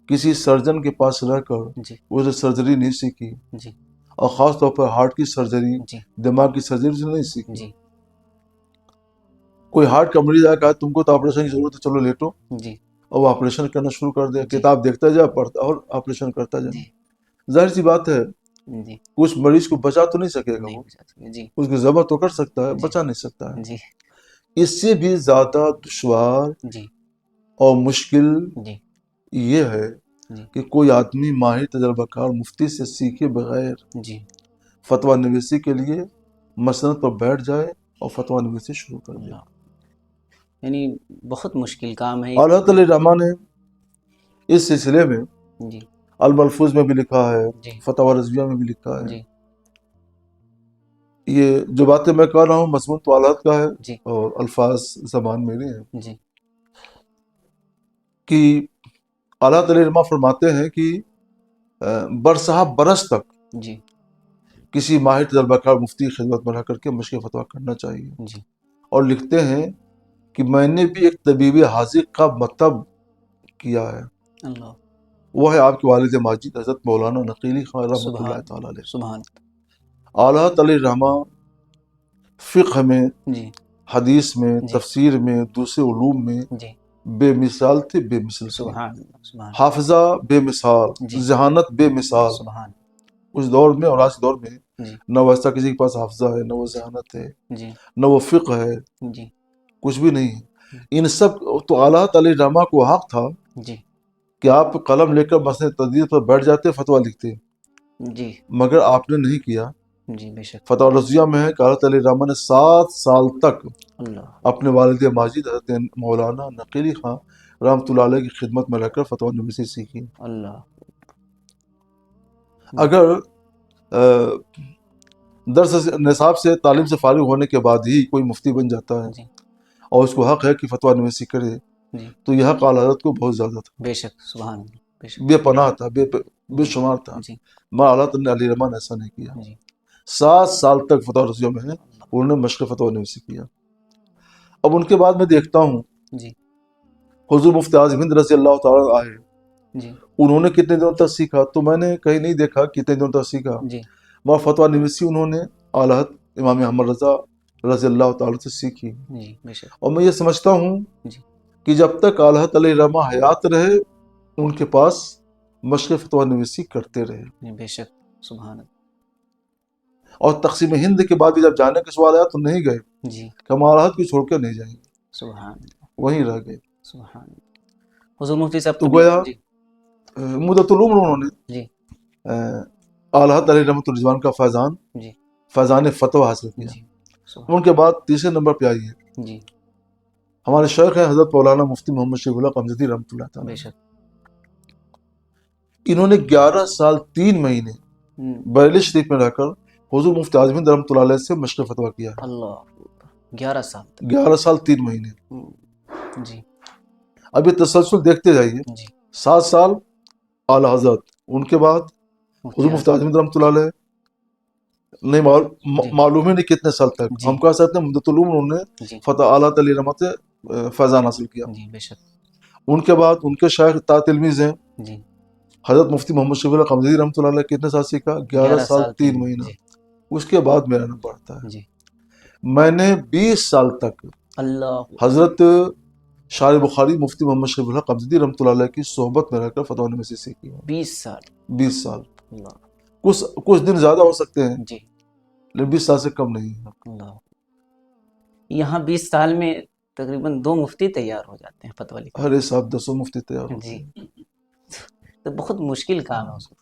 کسی سرجن کے پاس رہ کر جی اسے سرجری نہیں سیکھی، جی اور خاص طور پر ہارٹ کی سرجری، جی دماغ کی سرجری سے نہیں سیکھی۔ جی کوئی ہارٹ کا مریض آ کہا تم کو تو آپریشن کی ضرورت ہے، چلو لیٹو، جی اور وہ آپریشن کرنا شروع کر دے، جی کتاب دیکھتا جائے، پڑھتا اور آپریشن کرتا جی جائے۔ ظاہر سی بات ہے جی اس مریض کو بچا تو نہیں سکے گا، نہیں وہ بچا سکے، جی اس کی ذبح تو کر سکتا ہے، جی بچا نہیں سکتا ہے۔ جی اس سے بھی زیادہ دشوار جی اور مشکل جی یہ ہے جی کہ کوئی آدمی ماہر تجربہ کار مفتی سے سیکھے بغیر جی فتویٰ نویسی کے لیے مسند پر بیٹھ جائے اور فتویٰ نویسی شروع کر دے۔ اللہ، یعنی بہت مشکل کام ہے۔ اللہ تعالی رحمٰن نے اس سلسلے میں جی الملفوظ میں بھی لکھا ہے، جی فتاوی رضویہ میں بھی لکھا ہے۔ جی یہ جو باتیں میں کر رہا ہوں مضمون تو اللہ کا ہے جی اور الفاظ زبان میرے ہیں، جی کہ اللہ تعالی رحمٰ فرماتے ہیں کہ برسہ برس تک جی کسی ماہر تجربہ کار مفتی کی خدمت میں رہ کر کے مشق فتویٰ کرنا چاہیے۔ جی اور لکھتے ہیں کہ میں نے بھی ایک طبیب حاذق کا مطلب کیا ہے، اللہ، وہ ہے آپ کے والد ماجد حضرت مولانا نقیلی خان رحمۃ اللہ سبحان تعالیٰ علیہ۔ سبحان اعلیٰ تعالی رحمٰ فقہ میں، جی حدیث میں، جی تفسیر میں، دوسرے علوم میں جی بے مثال تھے، بے مثل تھے۔ سبحان اللہ، سبحان حافظہ بے مثال، جی ذہانت بے مثال۔ سبحان اس دور میں اور آج کے دور میں جی نہ ویسا کسی کے پاس حافظہ ہے، نہ وہ ذہانت ہے، جی نہ وہ فقہ ہے، جی کچھ بھی نہیں ہے۔ ان سب تو اعلیٰ تعالی رحمٰ کو حق تھا جی کہ آپ قلم لے کر مسئلہ تدریس پر بیٹھ جاتے، فتویٰ لکھتے، جی مگر آپ نے نہیں کیا۔ جی بے شک، فتح رضویہ میں ہے کہ اللہ تعالی رحمٰ نے 7 سال تک اللہ، اپنے والد ماجد حضرت مولانا نقیلی خان رحمۃ اللہ علیہ کی خدمت میں رہ کر فتویٰ نویسی سیکھی۔ اللہ، اگر درس نصاب سے تعلیم سے فارغ ہونے کے بعد ہی کوئی مفتی بن جاتا ہے جی اور اس کو حق ہے کہ فتویٰ نویسی کرے، جی تو یہ حق اعلیٰ حضرت کو بہت زیادہ تھا، بے شک، سبحان اللہ، بے شک، بے پناہ تھا، بے شمار تھا، جی مگر اللہ تعالیٰ علی رحمٰن نے ایسا نہیں کیا۔ جی 7 سال تک فتح رضویہ میں ہے، انہوں نے مشق فتویٰ نویسی کیا۔ اب ان کے بعد میں دیکھتا ہوں جی حضور مفتی اعظم ہند رضی اللہ تعالیٰ آئے، جی انہوں نے کتنے دنوں تک سیکھا تو میں نے کہیں نہیں دیکھا کتنے دنوں تک سیکھا، جی مگر فتویٰ نویسی انہوں نے اعلیٰ حضرت امام احمد رضا رضی اللہ تعالیٰ سے سیکھی۔ جی بے شک، اور میں یہ سمجھتا ہوں جی کہ جب تک اعلیٰ حضرت علیہ رحمٰ حیات رہے ان کے پاس مشق فتویٰ نویسی کرتے رہے، جی بے شک، سبحان اللہ، اور تقسیم ہند کے بعد بھی جب جانے کا سوال آیا تو نہیں گئے جی کہ ہم اعلیٰ حضرت کو چھوڑ کر نہیں جائیں گے، سبحان اللہ، وہیں رہ گئے۔ سبحان اللہ۔ حضور مفتی صاحب تو قبلہ، گویا جی مدت العمر انہوں نے جی اعلیٰ حضرت علیہ رحمۃ الرضوان کا جی فیضان فتویٰ حاصل کیا۔ جی سبحان ان کے بعد تیسرے نمبر پہ آئی ہے جی ہمارے شیخ ہیں حضرت مولانا مفتی محمد شفیع اللہ قمصدی رحمۃ اللہ تعالیٰ۔ بے شک، انہوں نے 11 سال 3 مہینے بریلی شریف میں رہ کر حضور مفتی اعظم ہند رحمۃ اللہ علیہ سے مشق فتویٰ کیا ہے۔ اللہ، 11 سال تک، 11 سال 3 مہینے۔ جی اب یہ تسلسل دیکھتے جائیے، جی 7 سال اعلیٰ حضرت، ان کے بعد حضور مفتی مفتی اعظم ہند رحمۃ اللہ علیہ، نہیں جی معلوم ہی نہیں کتنے سال تک، جی ہم کہہ سکتے ہیں مدت العمر انہوں نے جی فتح اعلیٰ تعالی رحمت سے فیضان حاصل کیا۔ جی بے شک، ان کے بعد ان کے شیخ تا تلمیذ ہیں جی حضرت مفتی محمد شفیع اللہ قمصدی رحمۃ اللہ علیہ، کتنے سال سیکھا؟ 11 سال 3 مہینہ۔ جی اس کے بعد میرا نام بڑھتا ہے، جی میں نے 20 سال تک اللہ، حضرت شارح بخاری مفتی محمد شفیع اللہ قمصدی رحمۃ اللہ علیہ کی صحبت میں رہ کر فتویٰ نویسی سیکھی ہے۔ 20 سال، 20 سال، اللہ، کچھ دن زیادہ ہو سکتے ہیں جی لیکن 20 سال سے کم نہیں ہے۔ اللہ، یہاں 20 سال میں تقریباً 2 مفتی تیار ہو جاتے ہیں فتویٰ لکھنے، ہر صاحب 10 مفتی تیار ہوتے جی ہیں۔ تو بہت مشکل کام ہے اس کو،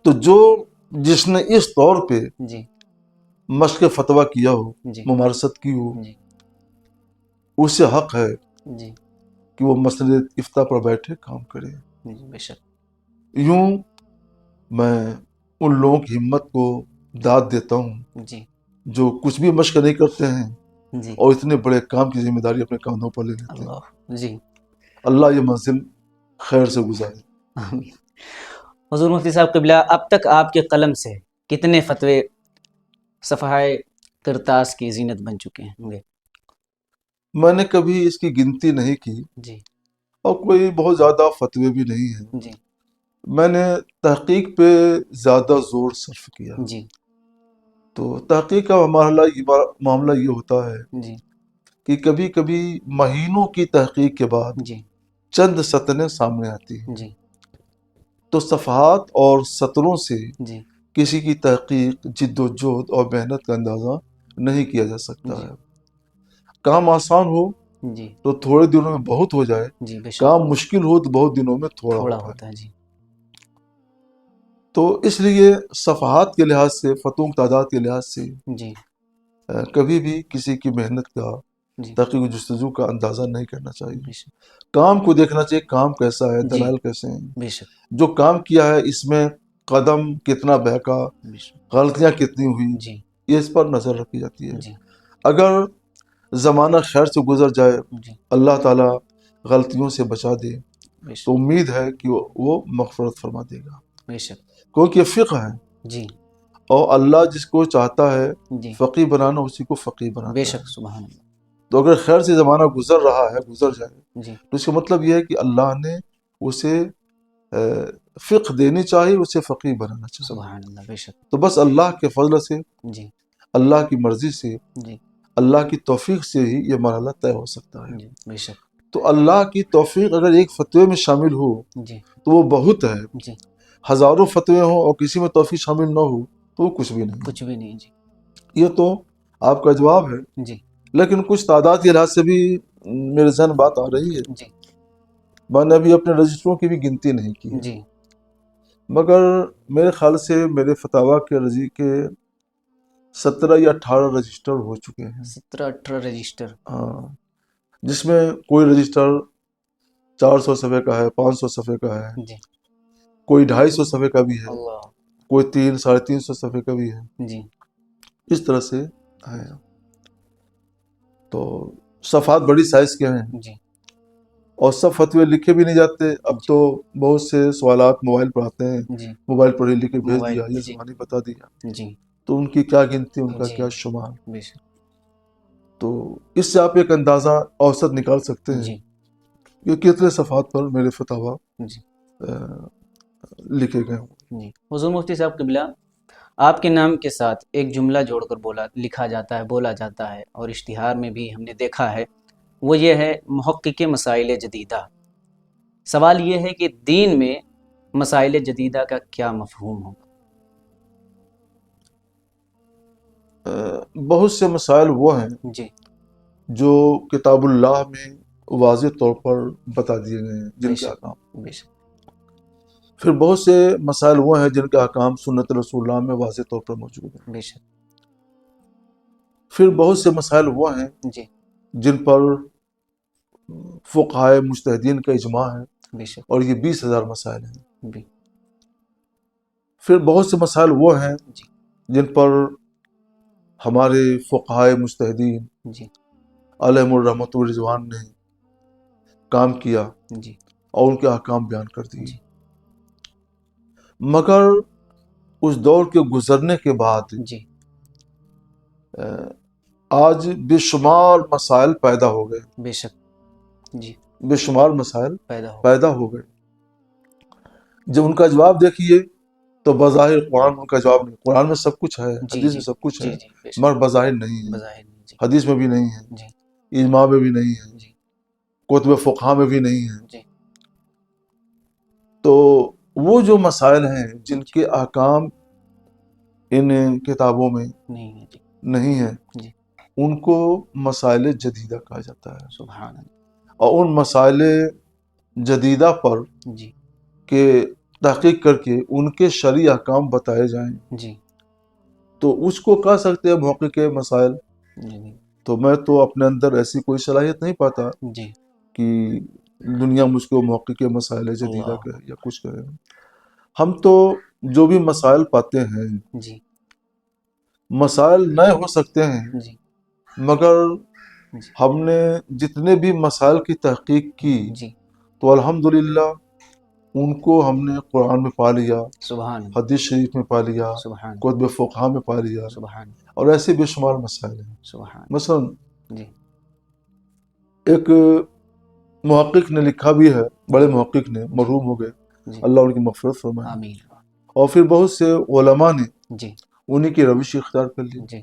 تو جس نے اس طور پہ جی مشق فتویٰ کیا ہو، جی ممارست کی ہو، جی اسے حق ہے جی کہ وہ مسند افتاء پر بیٹھے کام کرے۔ جی بے شک، یوں میں ان لوگوں کی ہمت کو داد دیتا ہوں جی جو کچھ بھی مشق نہیں کرتے ہیں جی اور اتنے بڑے کام کی ذمہ داری اپنے کاندھوں پر لے لیتے ہیں۔ اللہ، جی اللہ یہ منزل خیر سے گزارے۔ آمین۔ حضور مفتی صاحب قبلہ، اب تک آپ کے قلم سے کتنے فتوے صفحہ کرتاس کی زینت بن چکے ہوں گے؟ میں نے کبھی اس کی گنتی نہیں کی جی اور کوئی بہت زیادہ فتوے بھی نہیں ہیں. جی میں نے تحقیق پہ زیادہ زور صرف کیا. جی تو تحقیق کا معاملہ یہ ہوتا ہے جی کہ کبھی کبھی مہینوں کی تحقیق کے بعد جی چند سطریں سامنے آتی ہیں. جی تو صفحات اور سطروں سے جی کسی کی تحقیق، جد و جہد اور محنت کا اندازہ نہیں کیا جا سکتا جی ہے. کام آسان ہو جی تو تھوڑے دنوں میں بہت ہو جائے، جی بے شک کام مشکل ہو تو بہت دنوں میں تھوڑا ہو تھوڑا پائے. ہوتا ہے. جی تو اس لیے صفحات کے لحاظ سے، فتووں کی تعداد کے لحاظ سے جی کبھی بھی کسی کی محنت کا، جی تحقیق و جستجو کا اندازہ نہیں کرنا چاہیے. بے شک کام کو دیکھنا چاہیے، کام کیسا ہے، جی دلائل کیسے ہیں، بے شک جو کام کیا ہے اس میں قدم کتنا بہکا، بے شک. غلطیاں کتنی ہوئی، جی یہ اس پر نظر رکھی جاتی ہے. جی اگر زمانہ خیر سے گزر جائے، جی اللہ تعالیٰ غلطیوں سے بچا دے، بے تو شک امید ہے کہ وہ مغفرت فرما دے گا، بے شک. کیونکہ یہ فقہ ہے. جی اور اللہ جس کو چاہتا ہے جی فقیہ بنانا، اسی کو فقیہ بے بناتا ہے. شک. سبحان اللہ. تو اگر خیر سے زمانہ گزر رہا ہے، گزر جائے، جی تو اس کا مطلب یہ ہے کہ اللہ نے اسے فقہ دینی چاہیے، اسے فقیہ بنانا چاہیے. سبحان اللہ. بے شک. تو بس اللہ کے فضل سے، جی اللہ کی مرضی سے، جی اللہ کی توفیق سے ہی یہ مرحلہ طے ہو سکتا ہے. جی بے شک. تو اللہ کی توفیق اگر ایک فتوے میں شامل ہو جی تو وہ بہت ہے. جی ہزاروں فتوے ہوں اور کسی میں توفیق شامل نہ ہو تو وہ کچھ بھی نہیں. کچھ بھی نہیں. جی یہ تو آپ کا جواب ہے، جی لیکن کچھ تعداد کے لحاظ سے بھی میرے ذہن بات آ رہی ہے. جی میں نے ابھی اپنے رجسٹروں کی بھی گنتی نہیں کی ہے، جی مگر میرے خیال سے میرے فتاویٰ کے 17 یا 18 رجسٹر ہو چکے ہیں. 17-18 رجسٹر. ہاں، جس میں کوئی رجسٹر 400 صفحے کا ہے، 500 صفحے کا ہے، جی کوئی 250 صفحے کا بھی ہے، اللہ. کوئی 300-350 صفحے کا بھی ہے. جی اس طرح سے ہے. تو صفحات بڑی سائز کے ہیں جی اور سب فتوے لکھے بھی نہیں جاتے. اب جی تو بہت سے سوالات موبائل پر آتے ہیں، جی موبائل پر ہی لکھ کے بھیج موبائل. دیا، یہ جی زمانے بتا دیا. جی تو ان کی کیا گنتی، ان کا جی کیا شمار. بے شک. تو اس سے آپ ایک اندازہ اوسط نکال سکتے ہیں جی کہ کتنے صفحات پر میرے فتاویٰ جی لکھے گئے ہوں. جی. حضور مفتی صاحب قبلہ، آپ کے نام کے ساتھ ایک جملہ جوڑ کر لکھا جاتا ہے، بولا جاتا ہے، اور اشتہار میں بھی ہم نے دیکھا ہے. وہ یہ ہے محقق مسائل جدیدہ. سوال یہ ہے کہ دین میں مسائل جدیدہ کا کیا مفہوم ہوگا؟ بہت سے مسائل وہ ہیں جی جو کتاب اللہ میں واضح طور پر بتا دیے گئے ہیں جن بے کے شک احکام. بے شک. پھر بہت سے مسائل وہ ہیں جن کے احکام سنت رسول اللہ میں واضح طور پر موجود ہیں. بے شک. پھر بہت سے مسائل وہ ہیں جی جن پر فقہائے مجتہدین کا اجماع ہے، بے شک. اور یہ 20,000 مسائل ہیں. بھی. پھر بہت سے مسائل وہ ہیں جی جن پر ہمارے فقہائے مجتہدین جی علیہم الرحمۃ والرضوان نے کام کیا جی اور ان کے احکام بیان کر دیے. جی مگر اس دور کے گزرنے کے بعد جی آج بے شمار مسائل پیدا ہو گئے. بے شک. جی بے شمار مسائل پیدا ہو. پیدا ہو گئے. جب ان کا جواب دیکھیے تو بظاہر قرآن ان کا جواب نہیں. قرآن میں سب کچھ ہے، جی حدیث جی میں سب کچھ جی ہے، جی بے شک. مگر بظاہر نہیں ہے. بظاہر نہیں. جی حدیث میں بھی نہیں ہے، جی اجماع میں بھی نہیں ہے، جی کتب فقہ میں بھی نہیں ہے. جی تو وہ جو مسائل ہیں جن کے احکام ان کتابوں میں نہیں ہے. جی نہیں ہیں، جی ان کو مسائل جدیدہ کہا جاتا ہے. سبحان اللہ. اور ان مسائل جدیدہ پر جی کہ تحقیق کر کے ان کے شرعی احکام بتائے جائیں جی تو اس کو کہہ سکتے ہیں محقق مسائل. جی تو میں تو اپنے اندر ایسی کوئی صلاحیت نہیں پاتا جی کہ دنیا مجھ کو محقق مسائل جدیدہ اللہ. کہے یا کچھ کہے. ہم تو جو بھی مسائل پاتے ہیں، جی مسائل نئے ہو سکتے ہیں، جی مگر جی ہم نے جتنے بھی مسائل کی تحقیق کی جی تو الحمدللہ ان کو ہم نے قرآن میں پا لیا، سبحان اللہ. حدیث شریف میں پا لیا، سبحان کتب فقہ میں پا لیا، سبحان اور ایسے بے شمار مسائل ہیں. سبحان. مثلا جی ایک محقق نے لکھا بھی ہے، بڑے محقق نے، مرحوم ہو گئے، جی اللہ ان کی مغفرت فرمائے، آمین اور پھر بہت سے علماء نے جی انہی کی روش اختیار کر لی۔ جی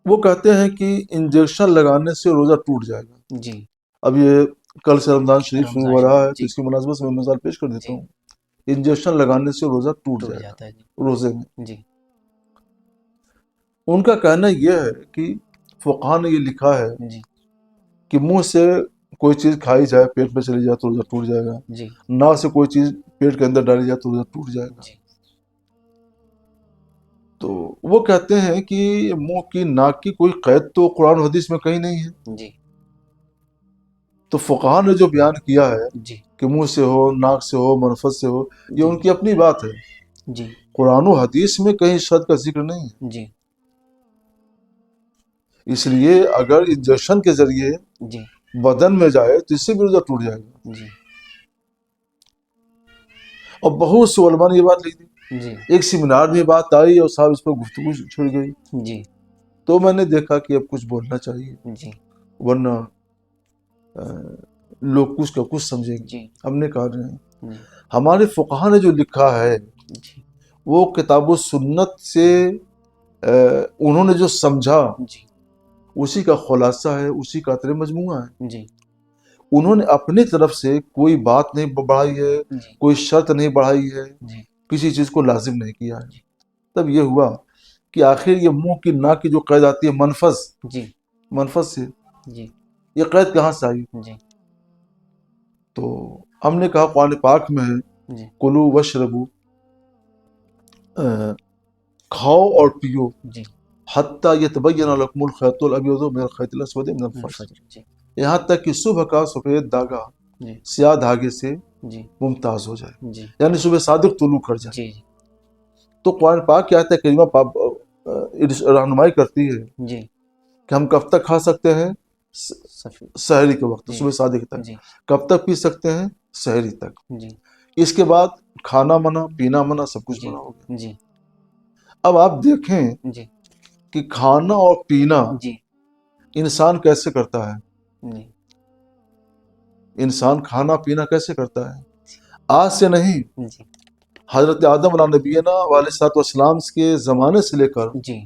وہ کہتے ہیں کہ انجیکشن لگانے سے روزہ ٹوٹ جائے گا۔ جی اب یہ کل سے رمضان شریف شروع ہو رہا ہے تو جی اس کی مناسبت سے میں مثال پیش کر دیتا جی ہوں۔ انجیکشن لگانے سے روزہ ٹوٹ ٹوٹ جائے جاتا ہے جی گا روزے میں۔ جی ان کا کہنا یہ ہے کہ فقہاء نے یہ لکھا ہے جی کہ منہ سے کوئی چیز کھائی جائے، پیٹ میں چلی جائے تو روزہ ٹوٹ جائے گا، جی ناک سے کوئی چیز پیٹ کے اندر ڈالی جائے تو روزہ ٹوٹ جائے گا۔ جی تو وہ کہتے ہیں کہ منہ کی ناک کی کوئی قید تو قرآن و حدیث میں کہیں نہیں ہے۔ جی تو فقہاء نے جو بیان کیا ہے جی کہ منہ سے ہو، ناک سے ہو، منفذ سے ہو، یہ ان کی اپنی بات ہے، جی قرآن و حدیث میں کہیں شرط کا ذکر نہیں ہے۔ جی اس لیے اگر انجیکشن کے ذریعے جی بدن میں جائے تو اس سے بھی روزہ ٹوٹ جائے گا۔ جی اور بہت سے علماء نے یہ بات لکھ دی۔ جی ایک سیمینار میں بات آئی اور صاحب اس پر گفتگو چھڑ گئی، جی تو میں نے دیکھا کہ اب کچھ بولنا چاہیے، جی ورنہ لوگ کچھ کا کچھ سمجھیں گے۔ جی ہم نے کہا نہیں، جی ہمارے فقہاء نے جو لکھا ہے جی وہ کتاب و سنت سے انہوں نے جو سمجھا جی اسی کا خلاصہ ہے، اسی کا تر مجموعہ ہے۔ جی انہوں نے اپنی طرف سے کوئی بات نہیں بڑھائی ہے، جی کوئی شرط نہیں بڑھائی ہے، جی کسی چیز کو لازم نہیں کیا ہے۔ تب یہ ہوا کہ آخر یہ منہ کی ناک کی جو قید آتی ہے منفذ، جی منفذ سے، جی یہ قید کہاں سے آئی؟ جی تو ہم نے کہا قرآن پاک میں ہے جی کلو وشربو، کھاؤ اور پیو، جی حتیٰ یتبین لکم الخیط الابیض من الخیط الاسود من الفجر، فجر جی یہاں تک کہ صبح کا سفید دھاگا جی سیاہ دھاگے سے جی ممتاز ہو جائے، جی یعنی صبح صادق طلوع کر جائے۔ جی تو قرآن پاک کی آیت کریمہ رہنمائی کرتی ہے جی کہ ہم کب تک کھا سکتے ہیں؟ سفید سحری کے وقت، جی صبح صادق تک۔ جی کب تک پی سکتے ہیں؟ سحری تک۔ جی اس کے بعد کھانا منع، پینا منع، سب کچھ جی منع ہو گیا۔ جی اب آپ دیکھیں جی کہ کھانا اور پینا جی انسان کیسے کرتا ہے؟ جی انسان کھانا پینا کیسے کرتا ہے؟ آج سے نہیں، جی حضرت آدم علیہ نبینا علیہ الصلوۃ والسلام کے زمانے سے لے کر جی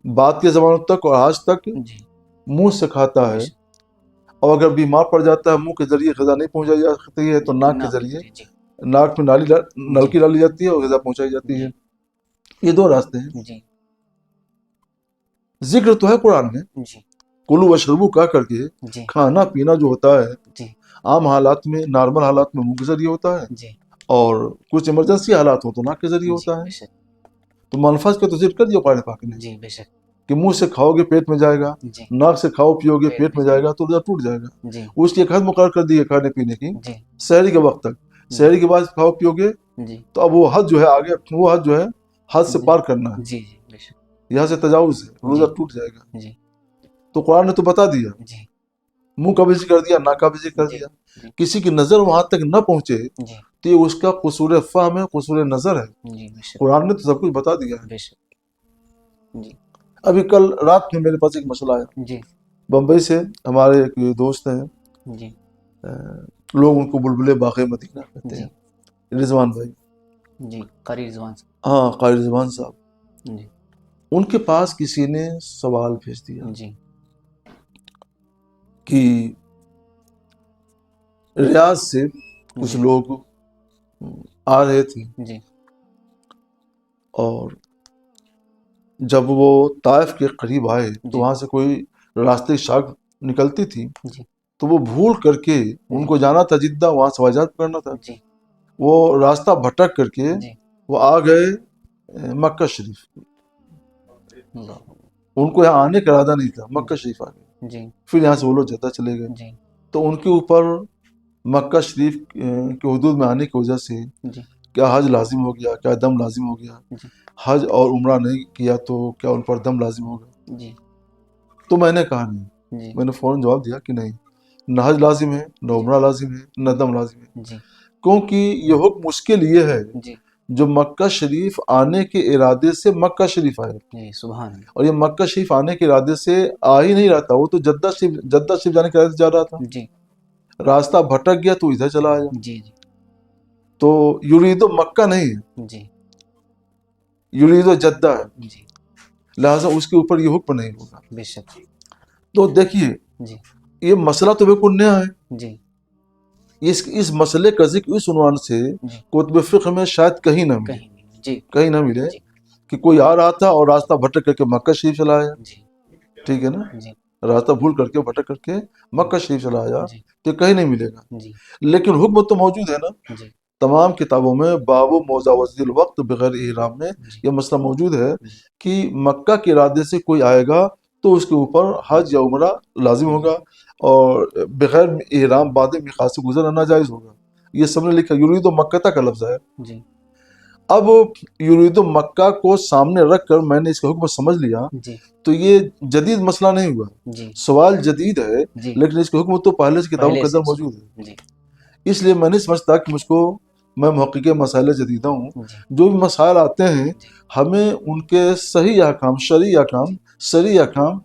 بعد کے زمانوں تک اور آج تک جی منہ سے کھاتا ہے، اور اگر بیمار پڑ جاتا ہے منہ کے ذریعے غذا نہیں پہنچائی جاتی ہے تو ناک کے ذریعے، جی ناک میں نلکی ڈالی جاتی ہے اور غذا پہنچائی جاتی ہے۔ یہ دو راستے ہیں۔ جی ذکر تو ہے قرآن میں جی کلو وشربو کہہ کر کے، جی کھانا پینا جو ہوتا ہے جی عام حالات میں، نارمل حالات میں منہ کے ذریعے ہوتا ہے، جی اور کچھ ایمرجنسی حالات ہو تو ناک کے ذریعے ہوتا بے ہے۔ شک تو منفذ کا تو ذکر کر دیا قرآن پاک نے جی بے شک کہ منہ سے کھاؤ گے پیٹ میں جائے گا، جی ناک سے کھاؤ پیو گے پیٹ میں جائے گا تو روزہ ٹوٹ جائے گا۔ جی اس کی ایک حد مقرر کر دی ہے کھانے پینے کی، جی سحری کے وقت تک۔ سحری کے بعد کھاؤ پیو گے جی تو اب وہ حد جو ہے آگے، وہ حد جو ہے حد سے پار کرنا ہے، جی جی بے شک یہاں سے تجاوز ہے، روزہ ٹوٹ جائے گا۔ جی تو قرآن نے تو بتا دیا، جی منہ کا بھی ذکر کر دیا، ناک کا بھی ذکر کر جی دیا۔ جی کسی کی نظر وہاں تک نہ پہنچے جی تو یہ اس کا قصور فہم ہے، قصور نظر ہے۔ جی بے شک قرآن نے تو سب کچھ بتا دیا ہے۔ بے شک جی ابھی کل رات میں میرے پاس ایک مسئلہ آیا، جی بمبئی سے ہمارے ایک دوست ہیں، جی لوگ ان کو بلبلے باغ مدینہ کہتے جی ہیں، رضوان بھائی، جی قاری زبان سے ہاں قاری رضوان صاحب، جی ان کے پاس کسی نے سوال بھیج دیا جی کہ ریاض سے کچھ جی لوگ آ رہے تھے، جی اور جب وہ طائف کے قریب آئے تو جی وہاں سے کوئی راستے شاگ نکلتی تھی، جی تو وہ بھول کر کے، ان کو جانا تھا جدہ، وہاں سے حجاز کرنا تھا، جی وہ راستہ بھٹک کر کے جی وہ آ گئے مکہ شریف۔ اللہ ان کو یہاں آنے کا ارادہ نہیں تھا، مکہ شریف آ گئے۔ جی پھر یہاں سے وہ لوگ جدہ چلے گئے، جی تو ان کے اوپر مکہ شریف کے حدود میں آنے کی وجہ سے جی کیا حج لازم ہو گیا، کیا دم لازم ہو گیا؟ جی حج اور عمرہ نہیں کیا تو کیا ان پر دم لازم ہوگا؟ جی تو میں نے کہا نہیں، جی میں نے فوراً جواب دیا کہ نہیں، نہ حج لازم ہے، نہ عمرہ لازم ہے، نہ دم لازم ہے، جی کیونکہ یہ حکم اس کے لیے ہے جی جو مکہ شریف آنے کے ارادے سے مکہ شریف آئے، جی سبحان اللہ، اور یہ مکہ شریف آنے کے ارادے سے آ ہی نہیں رہا تھا، وہ تو جدہ شریف جانے کے ارادے سے جا رہا تھا، جی راستہ بھٹک گیا تو ادھر چلا آیا. جی جی تو یرید مکہ نہیں ہے، جی یرید جدہ ہے، جی لہٰذا اس کے اوپر یہ حکم نہیں ہوگا. بے شک. تو دیکھیے جی یہ مسئلہ تو بالکل نیا ہے. جی اس مسئلے کا ذکر اس عنوان سے جی کتب فقہ میں شاید کہیں نہ ملے، کہیں نہیں. جی کہیں نہ ملے جی کہ کوئی آ رہا تھا اور راستہ بھٹک کر کے مکہ شریف چلا آیا. جی ٹھیک ہے نا، جی راستہ بھول کر کے بھٹک کر کے مکہ شریف چلا آیا، جی تو کہیں نہیں ملے گا. جی لیکن حکم تو موجود ہے نا، جی تمام کتابوں میں باب مجاوزۃ الوقت بغیر احرام میں جی یہ مسئلہ موجود ہے جی کہ مکہ کے ارادے سے کوئی آئے گا تو اس کے اوپر حج یا عمرہ لازم ہوگا، اور بغیر احرام بعد میقات سے گزرنا ناجائز ہوگا. یہ سب نے لکھا، یرید مکہ کا لفظ ہے. جی اب یرید مکہ کو سامنے رکھ کر میں نے اس کا حکم سمجھ لیا جی تو یہ جدید مسئلہ نہیں ہوا، جی سوال جدید ہے، جی لیکن اس کا حکم تو پہلے سے کتابوں پہلے کے سے اندر موجود ہے. جی اس لیے میں نہیں سمجھتا کہ میں محقق مسائل جدیدہ ہوں. جی جو بھی مسائل آتے ہیں جی ہمیں ان کے صحیح احکام، شرعی احکام، صریح احکام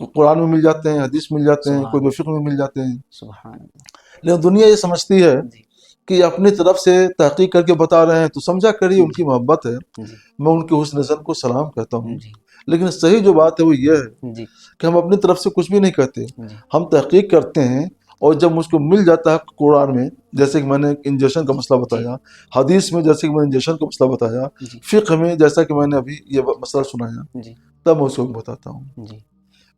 قرآن میں مل جاتے ہیں، حدیث مل جاتے ہیں، کوئی فقہ میں مل جاتے ہیں. سبحان اللہ. لیکن دنیا یہ سمجھتی ہے جی کہ اپنی طرف سے تحقیق کر کے بتا رہے ہیں تو سمجھا کریے، ان کی محبت ہے، جی میں ان کے حسن زن کو سلام کہتا ہوں. جی لیکن صحیح جو بات ہے وہ یہ ہے جی کہ ہم اپنی طرف سے کچھ بھی نہیں کہتے، جی ہم تحقیق کرتے ہیں، اور جب مجھ کو مل جاتا ہے قرآن میں جیسے کہ میں نے انجیکشن کا مسئلہ بتایا، حدیث میں جیسے کہ میں نے انجیکشن کا مسئلہ بتایا، جی فقہ میں جیسا کہ میں نے ابھی یہ مسئلہ سنایا، جی تب میں اس کو بتاتا ہوں. جی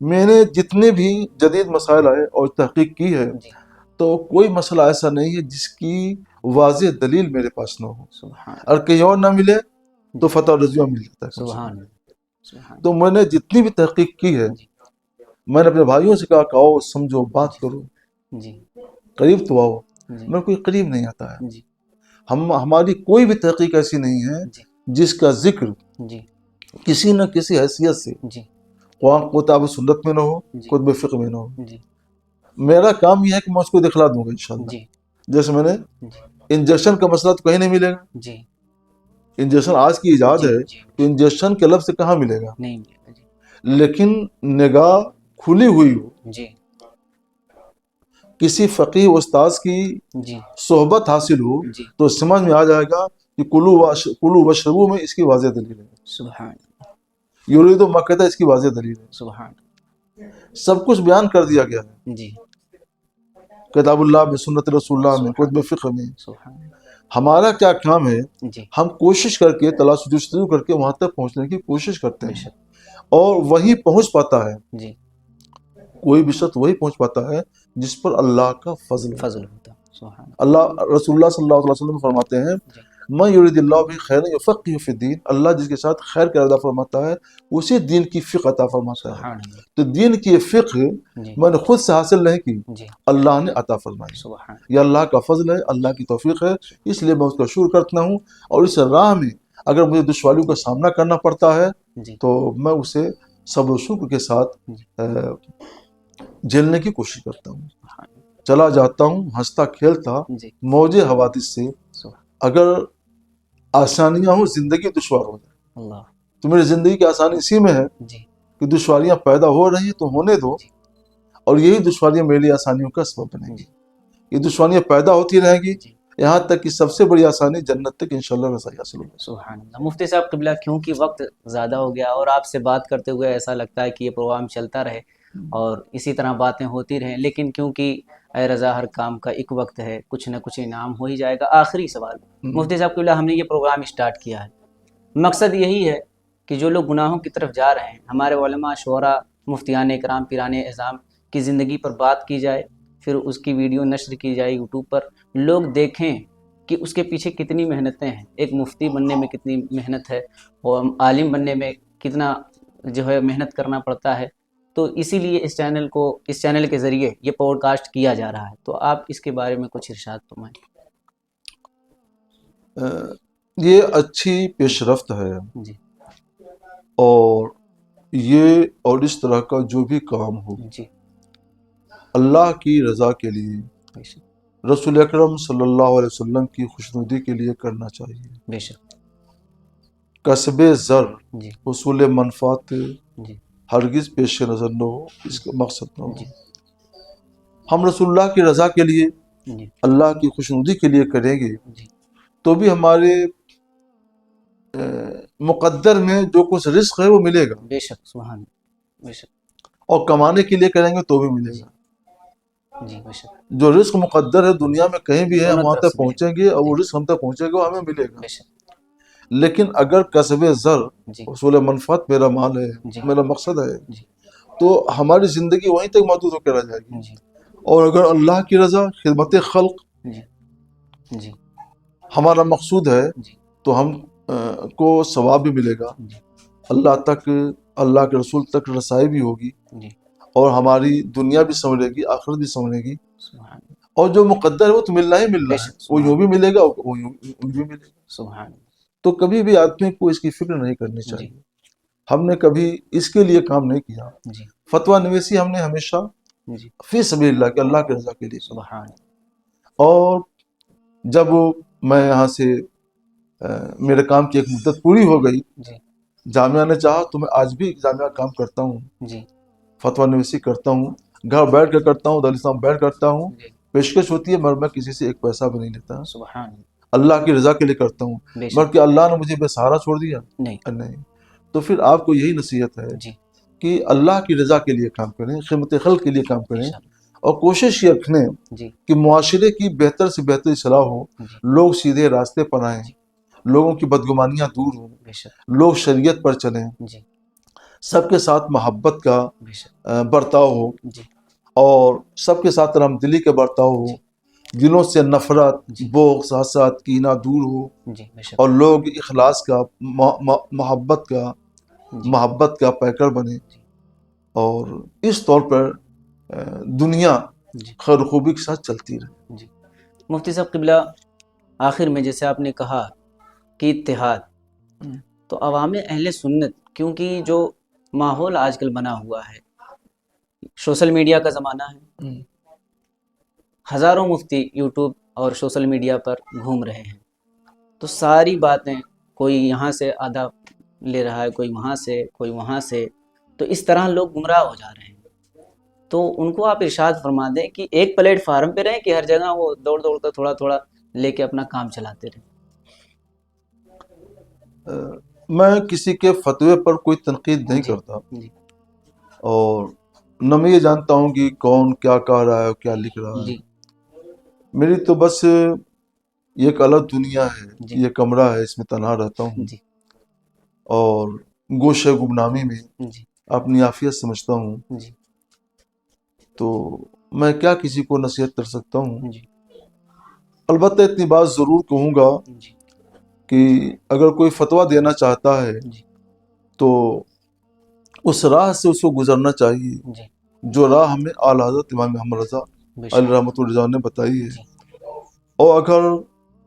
میں نے جتنے بھی جدید مسائل آئے اور تحقیق کی ہے جی تو کوئی مسئلہ ایسا نہیں ہے جس کی واضح دلیل میرے پاس نہ ہو. سبحان اگر کہیں اور نہ ملے تو فتح رضویہ مل جاتا ہے کم سے کم. سبحان سبحان. تو میں نے جتنی بھی تحقیق کی ہے جی میں نے اپنے بھائیوں سے کہا کہ آؤ سمجھو، بات کرو، جی قریب تو آؤ. جی میں کوئی قریب نہیں آتا ہے. جی ہماری کوئی بھی تحقیق ایسی نہیں ہے جی جس کا ذکر جی کسی نہ کسی حیثیت سے جی قرآن کتاب سنت میں نہ ہو، جی کتب فقہ میں نہ ہو. جی میرا کام یہ ہے کہ میں اس کو دکھلا دوں گا انشاءاللہ. جی جیسے میں نے جی انجیکشن کا مسئلہ تو کہیں نہیں ملے گا. جی انجیکشن آج کی ایجاد جی ہے جی تو انجیکشن کے لفظ سے کہاں ملے گا. نہیں ملے گا. جی لیکن نگاہ کھلی ہوئی ہو، جی کسی فقیہ استاذ کی جی صحبت حاصل ہو جی تو سمجھ میں آ جائے گا کہ کلو وشربو میں اس کی واضح دلیل ہے، سبحان یرید مکہ اس کی واضح دلیل ہے. سبحان. سب کچھ بیان کر دیا گیا ہے جی کتاب اللہ میں، سنت رسول اللہ میں، سبحان کتب فقہ میں. سبحان. ہمارا کیا کام ہے، جی ہم کوشش کر کے تلاش جستجو کر کے وہاں تک پہنچنے کی کوشش کرتے بے ہیں، شک. اور وہی پہنچ پاتا ہے. جی کوئی بھی شخص وہی پہنچ پاتا ہے جس پر اللہ کا فضل ہوتا فضل ہے. ہوتا. سبحان. اللہ رسول اللہ صلی اللہ علیہ وسلم فرماتے ہیں جی میں یرید اللہ بھی خیر یفقہ فی الدین، اللہ جس کے ساتھ خیر کا ارادہ فرماتا ہے اسی دین کی فقہ عطا فرماتا ہے. سبحان اللہ. تو دین کی فقہ جی میں نے خود سے حاصل نہیں کی، جی اللہ نے عطا فرمائی. سبحان. یہ اللہ کا فضل ہے، اللہ کی توفیق ہے، اس لیے میں اس کا شکر کرتا ہوں. اور اس راہ میں اگر مجھے دشواریوں کا سامنا کرنا پڑتا ہے جی تو میں اسے صبر و شکر کے ساتھ جھیلنے کی کوشش کرتا ہوں. چلا جاتا ہوں ہنستا کھیلتا جی موج حوادث سے. سبحان اگر آسانیاں ہوں زندگی دشوار ہو جائے اللہ. تو میری زندگی کی آسانی اسی میں ہے جی کہ دشواریاں پیدا ہو رہی ہیں تو ہونے دو، جی اور یہی دشواریاں میری آسانیوں کا سبب بنیں گی. جی یہ دشواریاں پیدا ہوتی رہیں گی جی یہاں تک کہ سب سے بڑی آسانی جنت تک انشاءاللہ رسائی حاصل ہوگی. سبحان اللہ. مفتی صاحب قبلہ کیونکہ وقت زیادہ ہو گیا اور آپ سے بات کرتے ہوئے ایسا لگتا ہے کہ یہ پروگرام چلتا رہے اور اسی طرح باتیں ہوتی رہیں، لیکن کیونکہ اے رضا ہر کام کا ایک وقت ہے، کچھ نہ کچھ انعام ہو ہی جائے گا. آخری سوال مفتی صاحب قبلہ، ہم نے یہ پروگرام اسٹارٹ کیا ہے، مقصد یہی ہے کہ جو لوگ گناہوں کی طرف جا رہے ہیں، ہمارے علماء، شعراء، مفتیان اکرام، پیران اعظام کی زندگی پر بات کی جائے، پھر اس کی ویڈیو نشر کی جائے یوٹیوب پر، لوگ دیکھیں کہ اس کے پیچھے کتنی محنتیں ہیں، ایک مفتی بننے میں کتنی محنت ہے اور عالم بننے میں کتنا جو ہے محنت کرنا پڑتا ہے. تو اسی لیے اس چینل کے ذریعے یہ پوڈ کاسٹ کیا جا رہا ہے. تو آپ اس کے بارے میں کچھ ارشاد فرمائیں. یہ اچھی پیش رفت ہے، جی اور یہ اور اس طرح کا جو بھی کام ہو جی اللہ کی رضا کے لیے، بے شک رسول اکرم صلی اللہ علیہ وسلم کی خوشنودی کے لیے کرنا چاہیے. بے شک کسب زر جی حصول منفعت جی ہرگز پیش نظر نہ ہو، اس کا مقصد نہ ہو۔ جی ہم رسول اللہ کی رضا کے لیے، جی اللہ کی خوشنودی کے لیے کریں گے جی تو بھی ہمارے مقدر میں جو کچھ رزق ہے وہ ملے گا، بے شک، سبحان اللہ، بے شک، اور کمانے کے لیے کریں گے تو بھی ملے گا۔ جی بے شک، جو رزق مقدر ہے دنیا میں کہیں بھی ہے، ہم دونوں وہاں طرف تک سے ملے گا۔ پہنچیں گے اور وہ جی رزق ہم تک پہنچے گا، ہمیں ملے گا۔ بے شک، لیکن اگر کسب زر جی حصول منفعت میرا مال ہے، جی میرا مقصد ہے، جی تو ہماری زندگی وہیں تک محدود ہو کے رہ جائے گی۔ جی اور اگر اللہ کی رضا، خدمت خلق جی جی ہمارا مقصود ہے جی تو ہم کو ثواب بھی ملے گا، جی اللہ تک، اللہ کے رسول تک رسائی بھی ہوگی، جی اور ہماری دنیا بھی سنورے گی، آخرت بھی سنورے گی۔ سبحان اللہ، اور جو مقدر ہے وہ تو ملنا ہی ملنا بے ہے، شک، وہ سبحان یوں بھی اللہ، ملے گا، وہ یوں بھی ملے گا۔ سبحان اللہ، تو کبھی بھی آدمی کو اس کی فکر نہیں کرنی جی چاہیے۔ ہم نے کبھی اس کے لیے کام نہیں کیا۔ جی فتویٰ نویسی ہم نے ہمیشہ جی فی سبیل اللہ کے، اللہ کے رضا کے لیے کی۔ سبحان اللہ، اور جب میں یہاں سے میرے کام کی ایک مدت پوری ہو گئی، جی جامعہ نے چاہا تو میں آج بھی جامعہ کام کرتا ہوں، جی فتویٰ نویسی کرتا ہوں، گھر بیٹھ کر کرتا ہوں، دارالاسلام بیٹھ کرتا ہوں، جی پیشکش ہوتی ہے مگر میں کسی سے ایک پیسہ بھی نہیں لیتا، سبحان اللہ، اللہ کی رضا کے لیے کرتا ہوں۔ بے مگر شک، کہ اللہ نے مجھے بے سہارا چھوڑ دیا؟ نہیں، نہیں۔ تو پھر آپ کو یہی نصیحت ہے جی کہ اللہ کی رضا کے لیے کام کریں، خدمت خلق کے لیے کام کریں، انشاء اور کوشش یہ رکھیں اللہ، جی کہ معاشرے کی بہتر سے بہتر اصلاح ہو، جی لوگ سیدھے راستے پر آئیں، جی لوگوں کی بدگمانیاں دور ہوں، بے شک، لوگ شریعت پر چلیں، جی سب کے ساتھ محبت کا بے شک، برتاؤ ہو، جی اور سب کے ساتھ رحم دلی کا برتاؤ ہو، جی دلوں سے نفرت، جی بغض، حسد، کینہ دور ہو، جی بے شک، اور لوگ اخلاص کا، محبت کا، جی محبت کا پیکر بنے، جی اور اس طور پر دنیا جی خیر و خوبی کے ساتھ چلتی رہے۔ جی مفتی صاحب قبلہ، آخر میں جیسے آپ نے کہا کہ اتحاد، تو عوام اہل سنت، کیونکہ جو ماحول آج کل بنا ہوا ہے، سوشل میڈیا کا زمانہ ہے، ہزاروں مفتی یوٹیوب اور سوشل میڈیا پر گھوم رہے ہیں، تو ساری باتیں کوئی یہاں سے آدھا لے رہا ہے، کوئی وہاں سے، کوئی وہاں سے، تو اس طرح لوگ گمراہ ہو جا رہے ہیں۔ تو ان کو آپ ارشاد فرما دیں کہ ایک پلیٹ فارم پہ رہیں کہ ہر جگہ وہ دوڑ دوڑ کر تھوڑا تھوڑا لے کے اپنا کام چلاتے رہیں۔ میں کسی کے فتوے پر کوئی تنقید نہیں جی کرتا، جی اور نہ میں یہ جانتا ہوں کہ کون کیا کہہ رہا ہے اور کیا لکھ رہا ہے۔ جی میری تو بس یہ ایک الگ دنیا ہے، جی یہ کمرہ ہے، اس میں تنہا رہتا ہوں، جی اور گوشہ گمنامی میں جی اپنی عافیت سمجھتا ہوں۔ جی تو میں کیا کسی کو نصیحت کر سکتا ہوں؟ جی البتہ اتنی بات ضرور کہوں گا جی کہ اگر کوئی فتویٰ دینا چاہتا ہے جی تو اس راہ سے اس کو گزرنا چاہیے جی جو راہ ہمیں اعلیٰ حضرت امام محمد رضا بے علیہ شک، رحمۃ اللہ نے بتائی ہے۔ جی اور اگر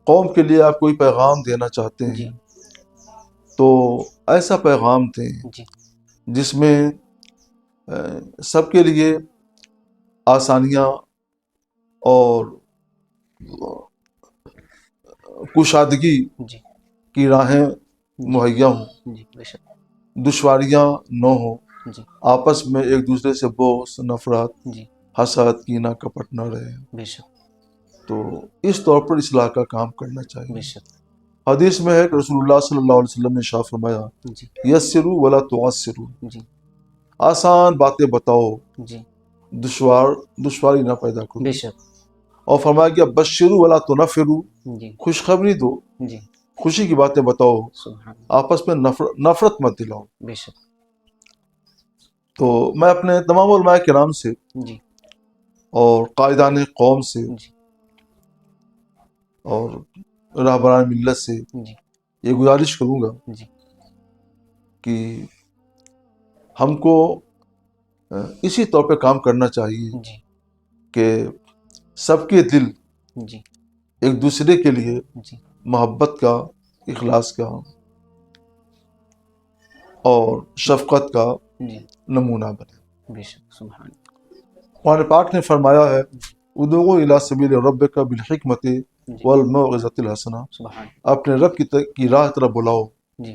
قوم کے لیے آپ کوئی پیغام دینا چاہتے جی ہیں تو ایسا پیغام دیں جی جس میں سب کے لیے آسانیاں اور کشادگی جی کی راہیں جی مہیا ہوں، جی بے شک، دشواریاں نہ ہوں، جی آپس میں ایک دوسرے سے بغض، نفرت، جی حسد، کینہ، کپٹ نہ رہے۔ بے شک، تو اس طور پر اصلاح کا کام کرنا چاہیے۔ بے شک، حدیث میں ہے کہ رسول اللہ صلی اللہ علیہ وسلم نے ارشاد فرمایا، جی یسروا ولا تعسروا، جی آسان باتیں بتاؤ، جی دشواری نہ پیدا کرو، بے شک، اور فرمایا کہ بشروا ولا تنفروا، جی خوشخبری دو، جی خوشی کی باتیں بتاؤ، سبحان اللہ، آپس میں نفرت مت دلاؤ۔ بے شک، تو میں اپنے تمام علماء کرام سے جی اور قائدان قوم سے جی اور رہبران ملت سے جی یہ گزارش کروں گا جی کہ ہم کو اسی طور پہ کام کرنا چاہیے جی کہ سب کے دل جی ایک دوسرے کے لیے جی محبت کا، اخلاص کا اور شفقت کا جی نمونہ بنے۔ بے شک، سبحان اللہ، قرآن پاک نے فرمایا ہے، ادعو الی سبیل ربک بالحکمت جی والموعظۃ الحسنہ، سبحان اپنے رب کی راہ طرف بلاؤ جی